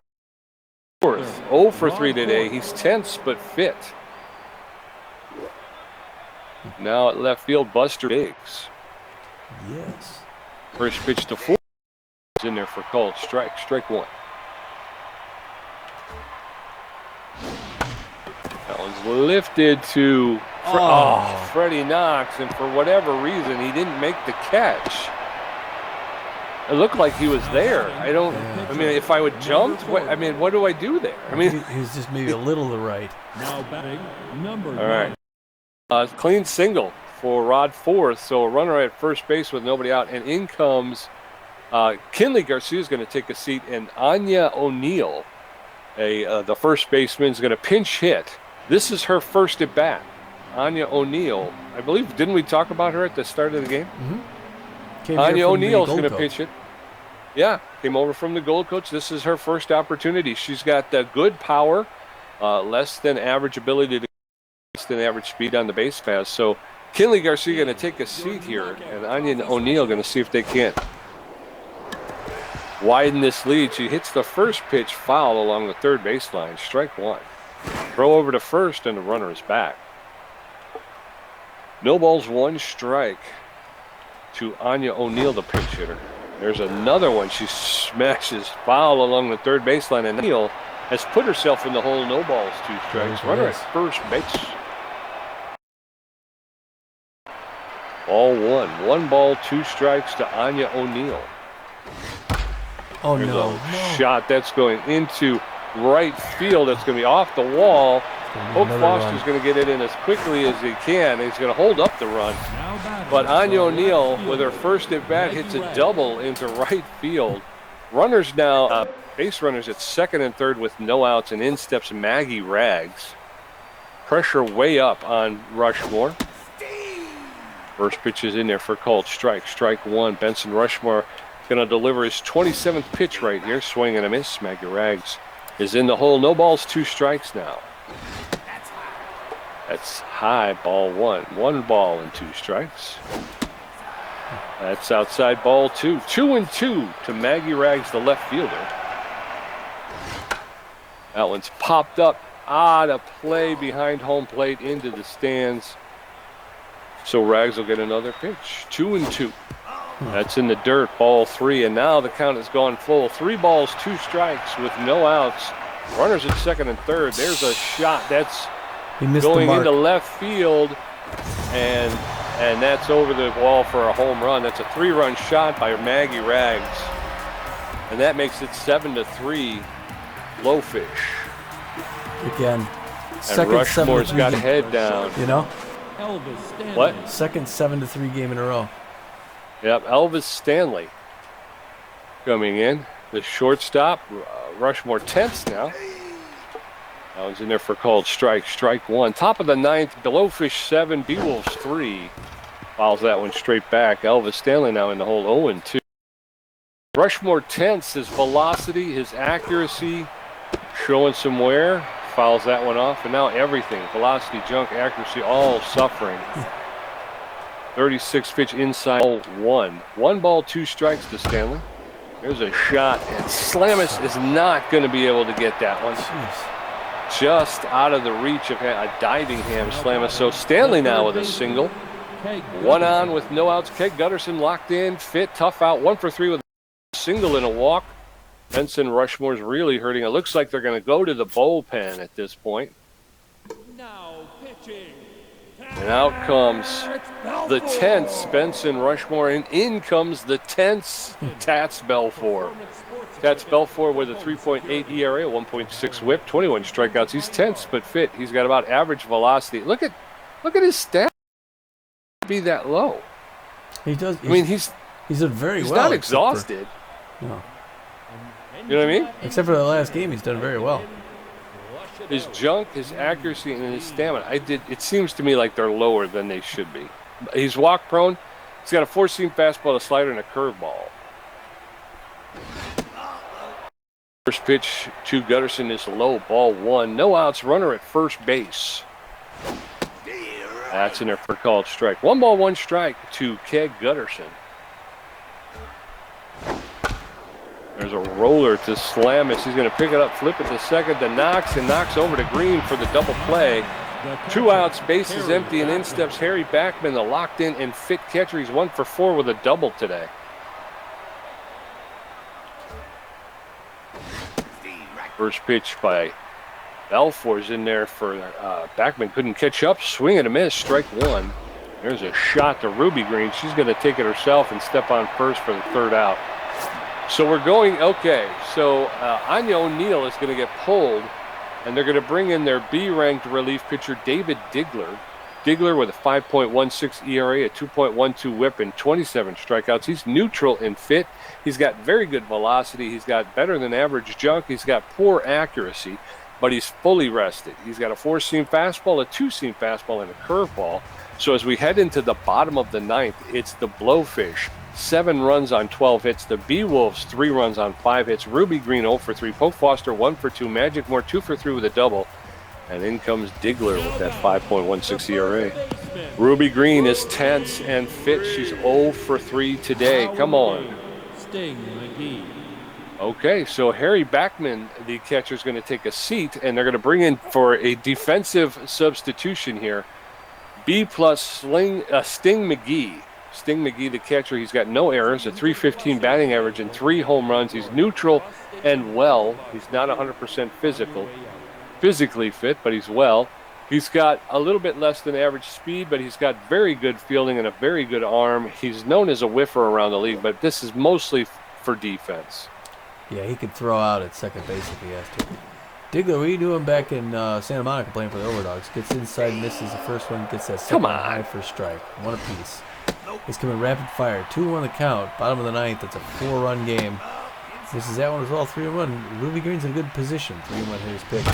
fourth, 0 for 3 today. He's tense but fit. Now at left field, Buster Biggs. Yes. First pitch to 4. Is in there for called strike. Strike 1. That one's lifted to Freddie Knox, and for whatever reason, he didn't make the catch. It looked like he was there. I mean, if I would jump, what do I do there? I mean, he's just maybe a little to the right. Now batting number all right. Clean single for Rod Forth. So a runner at first base with nobody out, and in comes Kinley Garcia is going to take a seat, and Anya O'Neill, the first baseman, is going to pinch hit. This is her first at bat. Anya O'Neill, I believe, didn't we talk about her at the start of the game? Mm-hmm. Anya O'Neill's going to pinch it. Yeah, came over from the Gold Coach. This is her first opportunity. She's got good power, less than average ability to less than average speed on the base pass. So Kinley Garcia going to take a seat here, and Anya O'Neill going to see if they can't widen this lead. She hits the first pitch foul along the third baseline. Strike one. Throw over to first, and the runner is back. No balls, one strike to Anya O'Neill, the pinch hitter. There's another one. She smashes foul along the third baseline, and O'Neill has put herself in the hole. No balls, two strikes. Runner at first base. Ball one. One ball, two strikes to Anya O'Neill. Oh, There's no. a shot that's going into right field. That's going to be off the wall. Hope Foster's going to get it in as quickly as he can. He's going to hold up the run. But Anya O'Neill, with her first at bat, hits a double into right field. Runners now, base runners at second and third with no outs, and in steps Maggie Rags. Pressure way up on Rushmore. First pitch is in there for called strike. Strike one. Benson Rushmore going to deliver his 27th pitch right here. Swing and a miss. Maggie Rags is in the hole. No balls, two strikes now. That's high, ball one. One ball and two strikes. That's outside, ball two. 2-2 to Maggie Rags, the left fielder. That one's popped up out of play behind home plate into the stands. So Rags will get another pitch. 2-2. That's in the dirt, ball three. And now the count has gone full. 3 balls, 2 strikes with no outs. Runners at second and third. There's a shot. That's going into left field, and that's over the wall for a home run. That's a 3-run shot by Maggie Rags, and that makes it 7-3 Blowfish. Again, and Rushmore's got head down. You know? What? Second 7-3 game in a row. Yep, Elvis Stanley coming in. The shortstop, Rushmore tense now. That one's in there for called strike. Strike one. Top of the ninth, Blowfish 7, Beewolves 3. Fouls that one straight back. Elvis Stanley now in the hole 0-2. Rushmore tense, his velocity, his accuracy, showing some wear. Fouls that one off, and now everything. Velocity, junk, accuracy, all suffering. 36 pitch inside, ball one. 1 ball, 2 strikes to Stanley. There's a shot, and Slamus is not going to be able to get that one. Jeez. Just out of the reach of a diving ham Slamus. So Stanley now with a single. 1 on with no outs. Keg Gutterson locked in, fit, tough out. 1 for 3 with a single and a walk. Benson Rushmore's really hurting. It looks like they're going to go to the bullpen at this point. Now pitching. And out comes the tense Benson Rushmore, and in comes the tense Tats Belfour. Tats Belfour with a 3.8 ERA, 1.6 whip, 21 strikeouts. He's tense but fit. He's got about average velocity. Look at his stats. Be that low. He does. I mean, he's done very well. He's not exhausted. No. You know what I mean? Except for the last game, he's done very well. His junk, his accuracy, and his stamina. It seems to me like they're lower than they should be. He's walk prone. He's got a 4-seam fastball, a slider, and a curveball. First pitch to Gutterson is low, ball 1. No outs, runner at first base. That's in there for called strike. 1 ball, 1 strike to Keg Gutterson. There's a roller to Slamus. He's going to pick it up, flip it to second to Knox, and knocks over to Green for the double play. 2 outs, bases empty, and in steps Harry Backman, the locked in and fit catcher. He's 1 for 4 with a double today. First pitch by Belfour's in there for Backman. Couldn't catch up. Swing and a miss. Strike 1. There's a shot to Ruby Green. She's going to take it herself and step on first for the 3rd out. So we're going, okay. So Anya O'Neill is going to get pulled, and they're going to bring in their B-ranked relief pitcher, David Digler. Digler with a 5.16 ERA, a 2.12 whip, and 27 strikeouts. He's neutral and fit. He's got very good velocity. He's got better than average junk. He's got poor accuracy, but he's fully rested. He's got a 4-seam fastball, a 2-seam fastball, and a curveball. So as we head into the bottom of the ninth, it's the Blowfish. 7 runs on 12 hits. The Beewolves, 3 runs on 5 hits. Ruby Green 0 for 3. Poke Foster 1 for 2. Magic Moore 2 for 3 with a double. And in comes Digler with that 5.16 ERA. Ruby Green is tense and fit. She's 0 for 3 today. Come on. Sting McGee. Okay, so Harry Backman, the catcher, is going to take a seat, and they're going to bring in for a defensive substitution here. B+ Sting McGee. Sting McGee, the catcher, he's got no errors, a .315 batting average, and 3 home runs. He's neutral and well. He's not 100% physically fit, but he's well. He's got a little bit less than average speed, but he's got very good fielding and a very good arm. He's known as a whiffer around the league, but this is mostly for defense. Yeah, he could throw out at second base if he has to. Digler, what are you doing back in Santa Monica playing for the Overdogs? Gets inside, misses the first one, gets that second high for a strike. One apiece. He's coming rapid fire. 2-1 the count. Bottom of the ninth. It's a 4-run game. This is that one as well. 3-1. Ruby Green's in a good position. 3-1 hitters pick.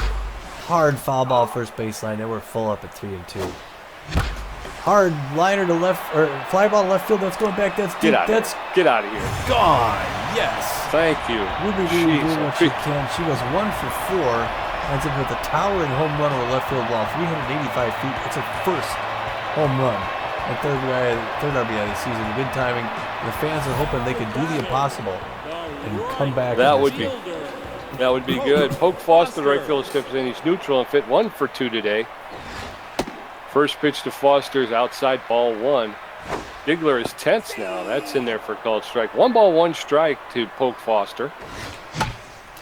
Hard foul ball first baseline. Now we're full up at 3-2. Hard liner to left, or fly ball to left field. That's going back. That's deep. Get out of here. Gone. Yes. Thank you. Ruby Green doing what she can. She goes 1 for 4. Ends up with a towering home run over left field wall, 385 feet. It's her first home run. And third RBI of the season. Good timing. The fans are hoping they could do the impossible and come back. That would be good. Poke Foster, the right fielder, steps in. He's neutral and fit. 1 for 2 today. First pitch to Foster is outside, ball 1. Digler is tense now. That's in there for a called strike. 1 ball, 1 strike to Poke Foster.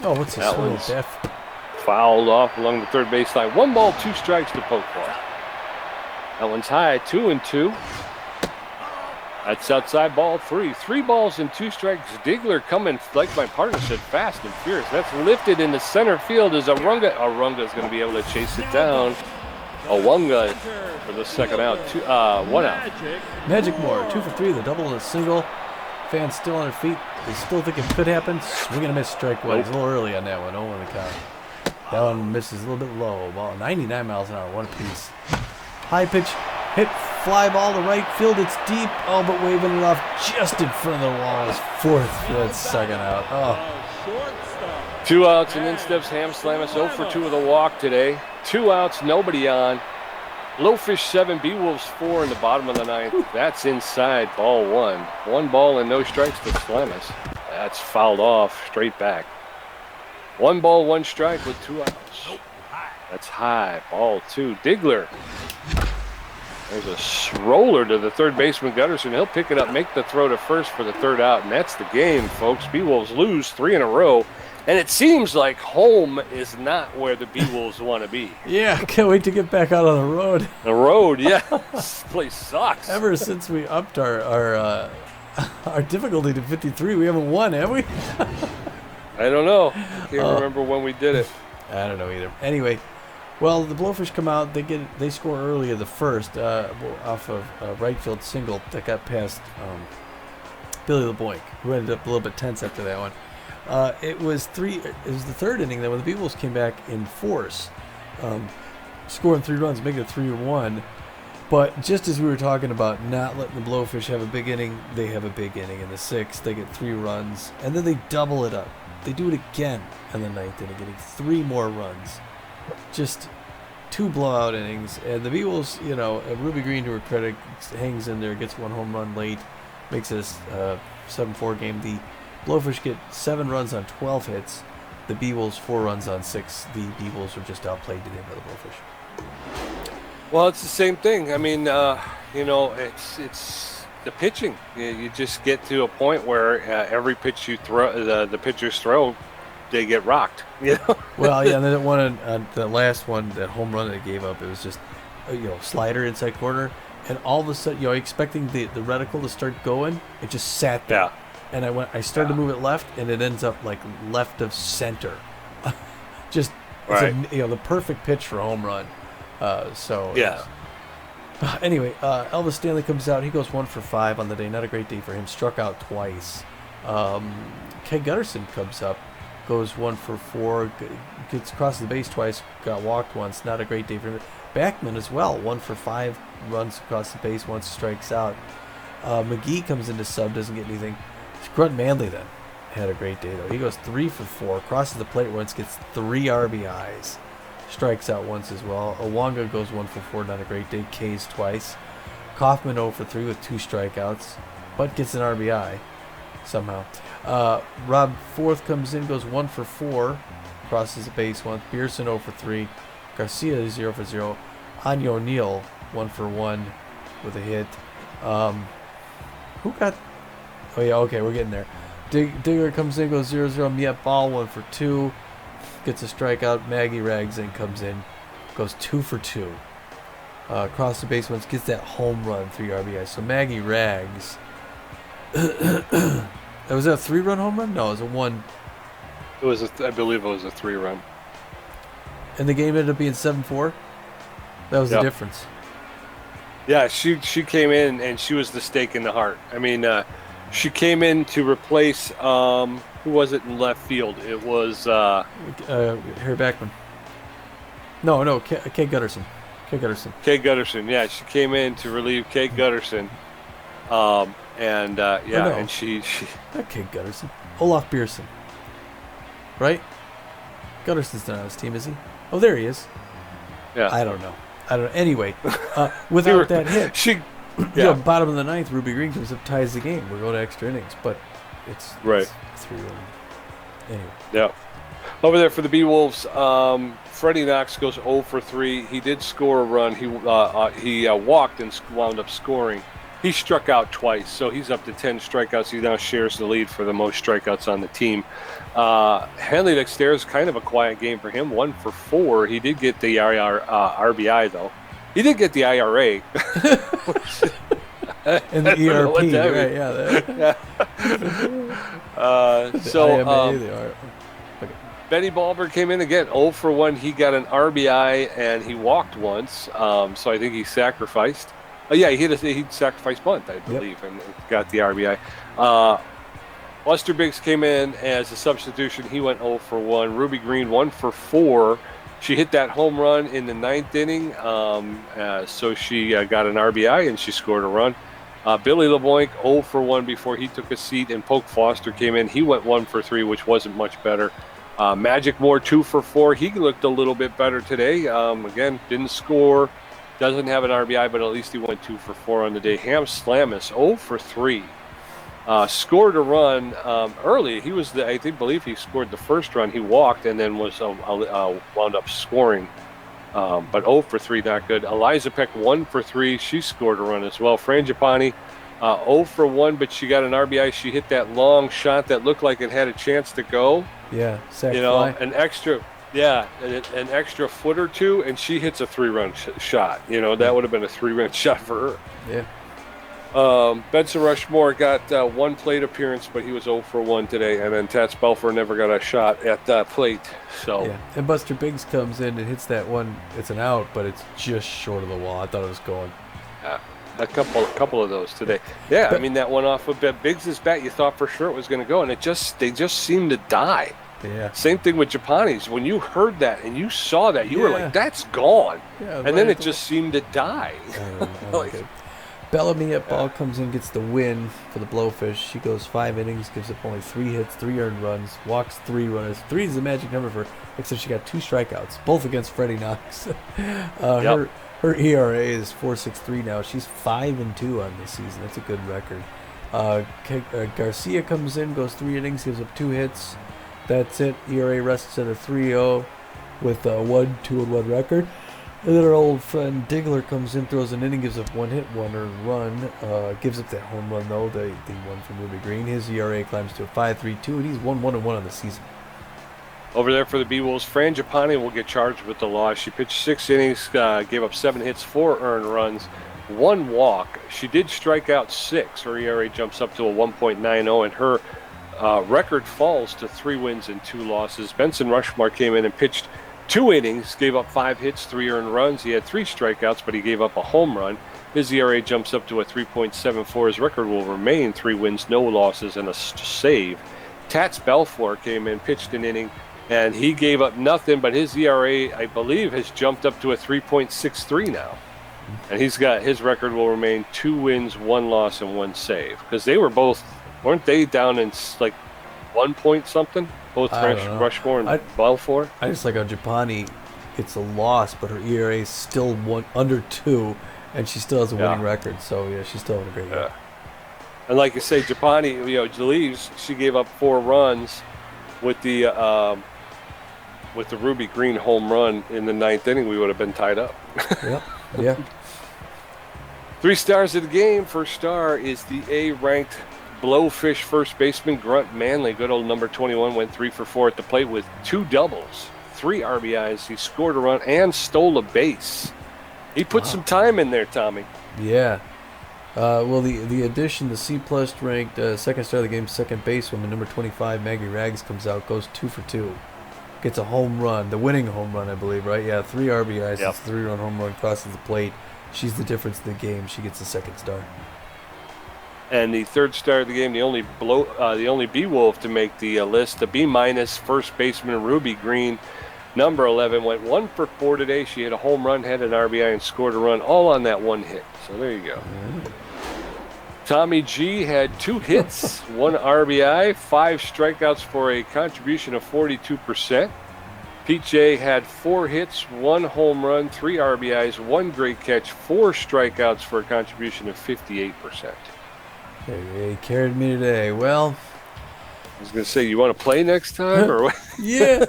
Oh, what's this one? Fouled off along the third baseline. 1 ball, 2 strikes to Poke Foster. That one's high, 2-2. That's outside, ball 3. 3 balls and 2 strikes. Digler coming, like my partner said, fast and fierce. That's lifted into center field as Arunga. Arunga's going to be able to chase it down. Awunga for the second out. 1 out. Magic Moore, 2 for 3, the double and a single. Fans still on their feet. They still think it could happen. Swing and a miss, strike 1. He's a little early on that one. 0 on the count. That one misses a little bit low. Ball 99 miles an hour, 1 apiece. High pitch, hit fly ball to right field. It's deep. Oh, but waving it off just in front of the wall is 4th. That's second out. Oh. 2 outs, and then steps Ham Slamus 0 for 2 with a walk today. 2 outs, nobody on. Blowfish 7, Beewolves 4 in the bottom of the ninth. That's inside, ball 1. 1 ball and no strikes to Slamus. That's fouled off, straight back. 1 ball, 1 strike with 2 outs. That's high, ball 2. Digler. There's a roller to the third baseman, Gutterson. He'll pick it up, make the throw to first for the 3rd out, and that's the game, folks. Beewolves lose 3 in a row, and it seems like home is not where the Beewolves want to be. Yeah, can't wait to get back out on the road. The road, yeah. This place sucks. Ever since we upped our difficulty to 53, we haven't won, have we? I don't know. I can't remember when we did it. I don't know either. Anyway, well, the Blowfish come out. They score early in the first off of a right field single that got past Billy LeBoink, who ended up a little bit tense after that one. It was the 3rd inning then when the Beewolves came back in force, scoring 3 runs, making it 3-1. But just as we were talking about not letting the Blowfish have a big inning, they have a big inning in the 6th. They get 3 runs, and then they double it up. They do it again in the 9th inning, getting 3 more runs. Just 2 blowout innings. And the Beewolves, Ruby Green, to her credit, hangs in there, gets 1 home run late, makes it a 7-4 game. The Blowfish get 7 runs on 12 hits. The Beewolves 4 runs on 6. The Beewolves were just outplayed today by the Blowfish. Well, it's the same thing. I mean, it's the pitching. You just get to a point where every pitch you throw, the pitchers throw, they get rocked. Well, yeah, and then the last one, that home run they gave up, it was just slider inside corner, and all of a sudden, expecting the reticle to start going, it just sat there. Yeah. and I started to move it left, and it ends up like left of center. Just it's the perfect pitch for a home run. Anyway, Elvis Stanley comes out. He goes 1 for 5 on the day. Not a great day for him. Struck out twice. Kay Gutterson comes up, goes 1 for 4, gets across the base twice, got walked once. Not a great day for him. Backman as well, 1 for 5, runs across the base once, strikes out. McGee comes into sub, doesn't get anything. Grunt Manley then had a great day though. He goes 3 for 4, crosses the plate once, gets 3 RBIs, strikes out once as well. Owanga goes 1 for 4, not a great day. K's twice. Kaufman 0 for 3 with 2 strikeouts, but gets an RBI somehow. Rob Forth comes in, goes 1 for 4, crosses the base once. Pearson 0 for 3. Garcia 0 for 0. Anya O'Neill 1 for 1 with a hit. Who got? Oh yeah, okay, we're getting there. Digger comes in, goes 0-0. Miet Ball 1 for 2, gets a strikeout. Maggie Rags in comes in, goes 2 for 2. Across the base once, gets that home run, 3 RBI. So Maggie Rags. Was that a 3-run home run? No, it was a 1. It was I believe it was a 3-run. And the game ended up being 7-4. That was the difference. Yeah, she came in and she was the stake in the heart. I mean, she came in to replace who was it in left field? It was Harry Backman. No, Kay Gutterson. Kay Gutterson. Yeah, she came in to relieve Kay Gutterson. And she not Kay Gutterson. Olaf Pearson. Right? Gutterson's not on his team, is he? Oh, there he is. Yeah. I don't know. Anyway, without that hit, bottom of the 9th, Ruby Green comes up, ties the game. We're going to extra innings, but it's 3-1. Anyway. Yeah. Over there for the Beewolves, Freddie Knox goes 0 for 3. He did score a run. He walked and wound up scoring. He struck out twice, so he's up to 10 strikeouts. He now shares the lead for the most strikeouts on the team. Henley Dexter, kind of a quiet game for him, 1 for 4. He did get the RBI, though. He did get the IRA. And the ERP, right, yeah. Benny Ballberg came in again, 0 for 1. He got an RBI, and he walked once, so I think he sacrificed. He sacrificed bunt, I believe, and got the RBI. Buster Biggs came in as a substitution. He went 0 for 1. Ruby Green 1 for 4. She hit that home run in the 9th inning, so she got an RBI and she scored a run. Billy LeBoink 0 for 1 before he took a seat, and Polk Foster came in. He went 1 for 3, which wasn't much better. Magic Moore 2 for 4. He looked a little bit better today. Again, didn't score. Doesn't have an RBI, but at least he went 2 for 4 on the day. Ham Slamus, 0 for 3. Scored a run early. He was believe he scored the first run. He walked and then was wound up scoring. But 0 for 3, not good. Eliza Peck, 1 for 3. She scored a run as well. Frangipani, 0 for 1, but she got an RBI. She hit that long shot that looked like it had a chance to go. Yeah, sack fly. An extra foot or two, and she hits a 3-run shot. That would have been a 3-run shot for her. Yeah. Benson Rushmore got 1 plate appearance, but he was 0 for 1 today. And then Tats Belfer never got a shot at that plate. So yeah. And Buster Biggs comes in and hits that one. It's an out, but it's just short of the wall. I thought it was going. A couple of those today. Yeah, I mean that one off of Biggs' bat, you thought for sure it was going to go, and they just seemed to die. Yeah. Same thing with Japani's. When you heard that and you saw that, you were like, "That's gone," and then it just seemed to die. Bellamy at ball comes in, gets the win for the Blowfish. She goes 5 innings, gives up only 3 hits, 3 earned runs, walks 3 runners. 3 is the magic number for her, except she got 2 strikeouts, both against Freddie Knox. Her ERA is 4.63 now. She's 5-2 on this season. That's a good record. Garcia comes in, goes 3 innings, gives up 2 hits. That's it. ERA rests at a 3.0 with a 1-2-1 record. And then our old friend Diggler comes in, throws an inning, gives up 1 hit, 1 earned run. Gives up that home run, though, the one from Ruby Green. His ERA climbs to a 5.32, and he's 1-1-1 on the season. Over there for the Beewolves, Frangipani will get charged with the loss. She pitched 6 innings, gave up 7 hits, 4 earned runs. 1 walk. She did strike out 6. Her ERA jumps up to a 1.90, and her record falls to 3 wins and 2 losses. Benson Rushmore came in and pitched 2 innings, gave up 5 hits, 3 earned runs. He had 3 strikeouts, but he gave up a home run. His ERA jumps up to a 3.74. His record will remain 3 wins, no losses, and a save. Tats Belfour came in, pitched an inning, and he gave up nothing, but his ERA, I believe, has jumped up to a 3.63 now. And his record will remain 2 wins, 1 loss, and 1 save. Because they were both, weren't they down in like 1 point something? Both Rushmore and Belfour? I just like how Japani gets a loss, but her ERA is still under 2, and she still has a winning record. So, yeah, she's still having a great year. And like you say, Japani, leaves. She gave up 4 runs with the Ruby Green home run in the 9th inning. We would have been tied up. Yeah. 3 stars of the game. First star is the A-ranked Blowfish first baseman Grunt Manley. Good old number 21 went 3 for 4 at the plate with 2 doubles, 3 RBIs. He scored a run and stole a base. He put some time in there, Tommy. Yeah. Well, the addition, the C-plus ranked second star of the game, second basewoman, number 25, Maggie Rags, comes out, goes 2 for 2. Gets a home run, the winning home run, I believe, right? Yeah, 3 RBIs, It's a 3-run home run, crosses the plate. She's the difference in the game. She gets the second star. And the third star of the game, the only Beewolf to make the list, the B- first baseman Ruby Green, number 11, went 1 for 4 today. She hit a home run, had an RBI, and scored a run, all on that 1 hit. So there you go. Tommy G had 2 hits, 1 RBI, 5 strikeouts for a contribution of 42%. Pete J had 4 hits, 1 home run, 3 RBIs, 1 great catch, 4 strikeouts for a contribution of 58%. Hey, he carried me today. Well, I was going to say, you want to play next time? Or what? Yeah.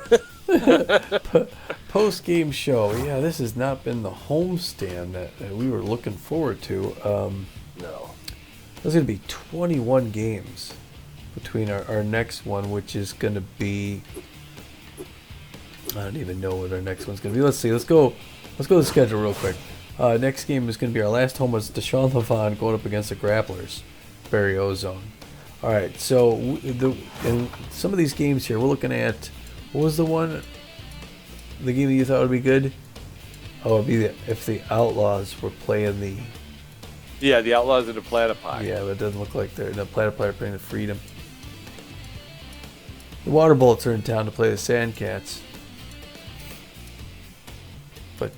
Post-game show. Yeah, this has not been the homestand that we were looking forward to. No. There's going to be 21 games between our next one, which is going to be... I don't even know what our next one's going to be. Let's see. Let's go to the schedule real quick. Next game is going to be our last home was Deshaun Levon going up against the Grapplers, Barry Ozone. All right. So in some of these games here, we're looking at, what was the game that you thought would be good? Oh, it'd be if the Outlaws were playing the... Yeah, the Outlaws of the Platypi. Yeah, but it doesn't look like the Platypi are playing the Freedom. The Water Bullets are in town to play the Sandcats. But,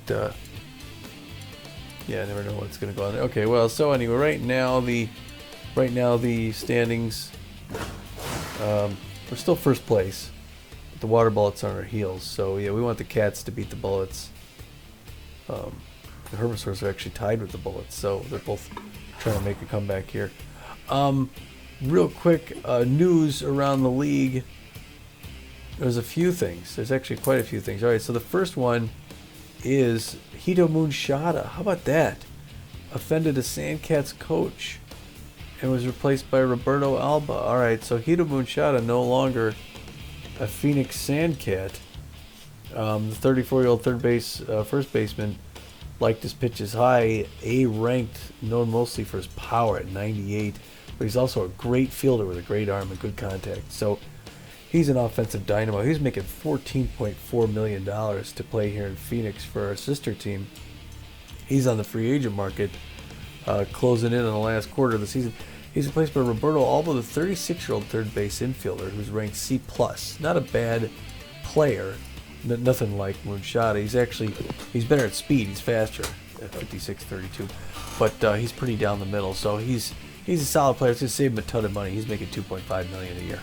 yeah, I never know what's going to go on there. Okay, well, so anyway, right now the standings, we're still first place. But the Water Bullets are on our heels. So, yeah, we want the Cats to beat the Bullets. The Herbisaurs are actually tied with the Bullets, so they're both trying to make a comeback here. Real quick, news around the league. There's a few things. There's actually quite a few things. All right, so the first one is Hito Moonshada. How about that? Offended a Sandcats coach and was replaced by Roberto Alba. All right, so Hito Moonshada no longer a Phoenix Sandcat. The 34-year-old first baseman liked his pitches high, A-ranked, known mostly for his power at 98, but he's also a great fielder with a great arm and good contact. So he's an offensive dynamo. He's making $14.4 million to play here in Phoenix for our sister team. He's on the free agent market, closing in on the last quarter of the season. He's replaced by Roberto Alba, the 36-year-old third base infielder who's ranked C+. Not a bad player. Nothing like Moonshada. He's better at speed. He's faster at 56.32, but he's pretty down the middle. So he's a solid player. It's going to save him a ton of money. He's making $2.5 million a year.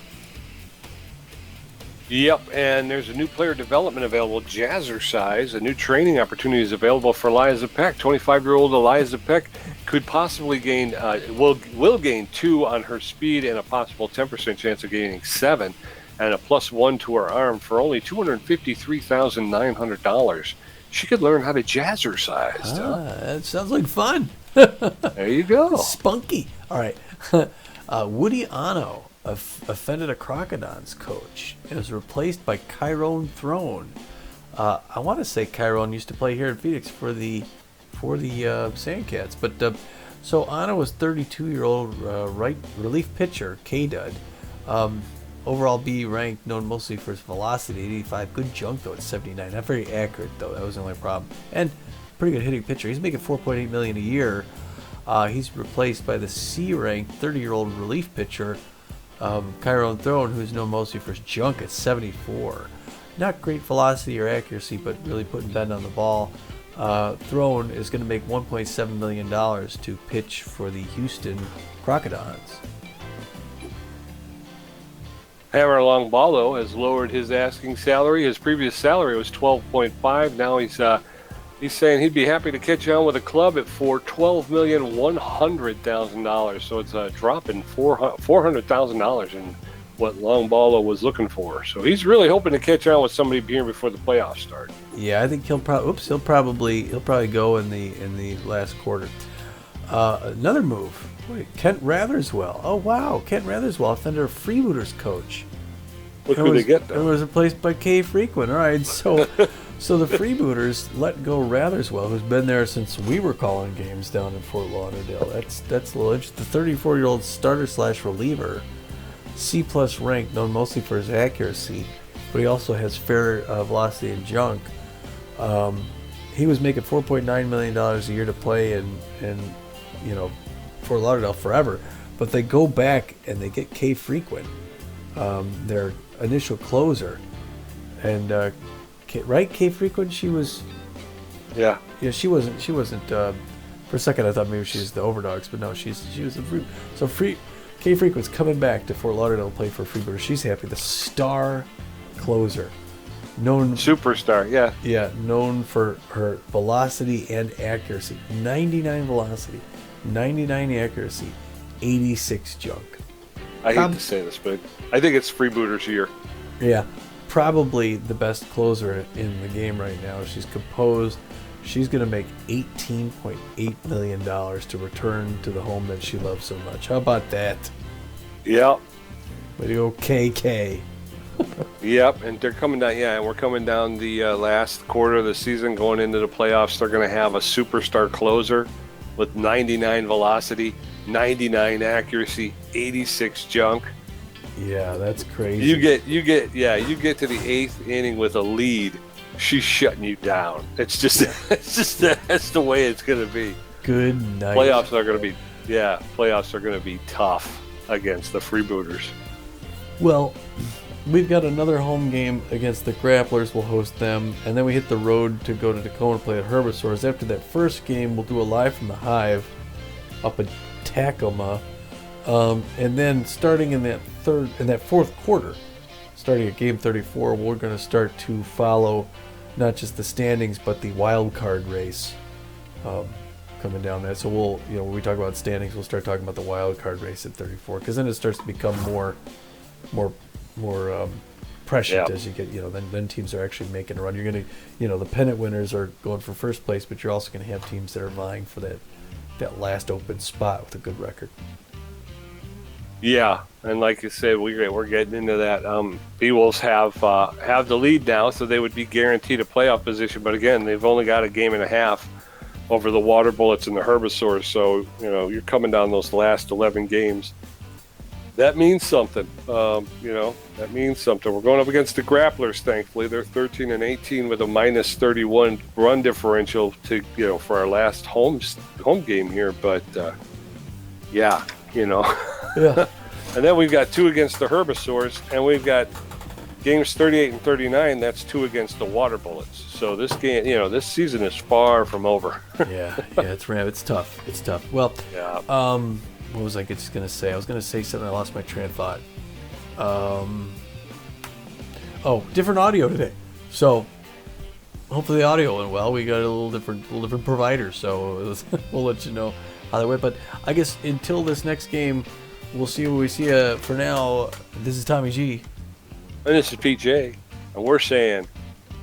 Yep, and there's a new player development available, Jazzercise. A new training opportunity is available for Eliza Peck. 25-year-old Eliza Peck could possibly gain, will gain 2 on her speed and a possible 10% chance of gaining 7. And a +1 to her arm for only $253,900. She could learn how to jazzercise. That sounds like fun. There you go. Spunky. All right. Woody Ano offended a Crocodons coach and was replaced by Chiron Throne. I want to say Chiron used to play here in Phoenix for the for the Sandcats. But so Anna was 32-year-old right relief pitcher, K-Dud. Overall B ranked, known mostly for his velocity, 85. Good junk though at 79. Not very accurate though. That was the only problem. And pretty good hitting pitcher. He's making $4.8 million a year. He's replaced by the C-ranked 30-year-old relief pitcher, Chiron Throne, who's known mostly for his junk at 74. Not great velocity or accuracy, but really putting bend on the ball. Throne is going to make $1.7 million to pitch for the Houston Crocodiles. Hammer Long Ballo has lowered his asking salary. His previous salary was $12.5. Now he's saying he'd be happy to catch on with a club for $12,100,000. So it's a drop in $400,000 in what Long Ballo was looking for. So he's really hoping to catch on with somebody here before the playoffs start. Yeah, I think he'll probably go in the last quarter. Another move. Wait, Kent Ratherswell. Oh wow, Kent Ratherswell, offender Freebooters coach. What could they get though? It was replaced by Kay Frequent. All right, so the Freebooters let go Ratherswell, who's been there since we were calling games down in Fort Lauderdale. That's a little interesting. The 34-year-old starter/reliever, C+ ranked, known mostly for his accuracy, but he also has fair velocity and junk. He was making $4.9 million a year to play in Fort Lauderdale forever, but they go back and they get Kay Frequent, their initial closer, and Kay Frequent, she was, yeah, she wasn't. For a second, I thought maybe she was the Overdogs, but no, she was a Kay Frequent's coming back to Fort Lauderdale to play for Freebooters. She's happy. The star closer, superstar, yeah. Yeah, known for her velocity and accuracy. 99 velocity, 99 accuracy, 86 junk. I hate to say this, but I think it's Freebooters' year. Yeah, probably the best closer in the game right now. She's composed. She's going to make $18.8 million to return to the home that she loves so much. How about that? Yep. Way to go, KK. Yep, and they're coming down. Yeah, and we're coming down the last quarter of the season, going into the playoffs. They're going to have a superstar closer with 99 velocity, 99 accuracy, 86 junk. Yeah, that's crazy. You get to the 8th inning with a lead, she's shutting you down. It's just that's the way it's going to be. Good night. Playoffs are going to be tough against the Freebooters. Well, we've got another home game against the Grapplers. We'll host them, and then we hit the road to go to Tacoma to play at Herbisaurs. After that first game, we'll do a live from the Hive up in Tacoma, and then starting in that fourth quarter, starting at game 34, we're going to start to follow not just the standings but the wild card race coming down there. So we'll, when we talk about standings, we'll start talking about the wild card race at 34, because then it starts to become more prescient as you get, then teams are actually making a run. You're going to, the pennant winners are going for first place, but you're also going to have teams that are vying for that last open spot with a good record. Yeah, and like you said, we're getting into that. Beewolves have the lead now, so they would be guaranteed a playoff position. But again, they've only got a game and a half over the Water Bullets and the Herbisaurs. So you're coming down those last 11 games. That means something. That means something. We're going up against the Grapplers. Thankfully, they're 13-18 with a -31 run differential for our last home game here. But yeah. Yeah. And then we've got 2 against the Herbisaurs, and we've got games 38 and 39. That's 2 against the Water Bullets. So this game, this season is far from over. yeah, it's tough. It's tough. Well, yeah. What was I just gonna say? I was gonna say something. I lost my train of thought. Different audio today. So hopefully the audio went well. We got a little different provider, so we'll let you know how that went. But I guess until this next game, we'll see what we see. For now, this is Tommy G. And this is PJ. And we're saying,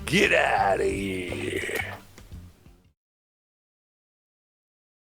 get out of here.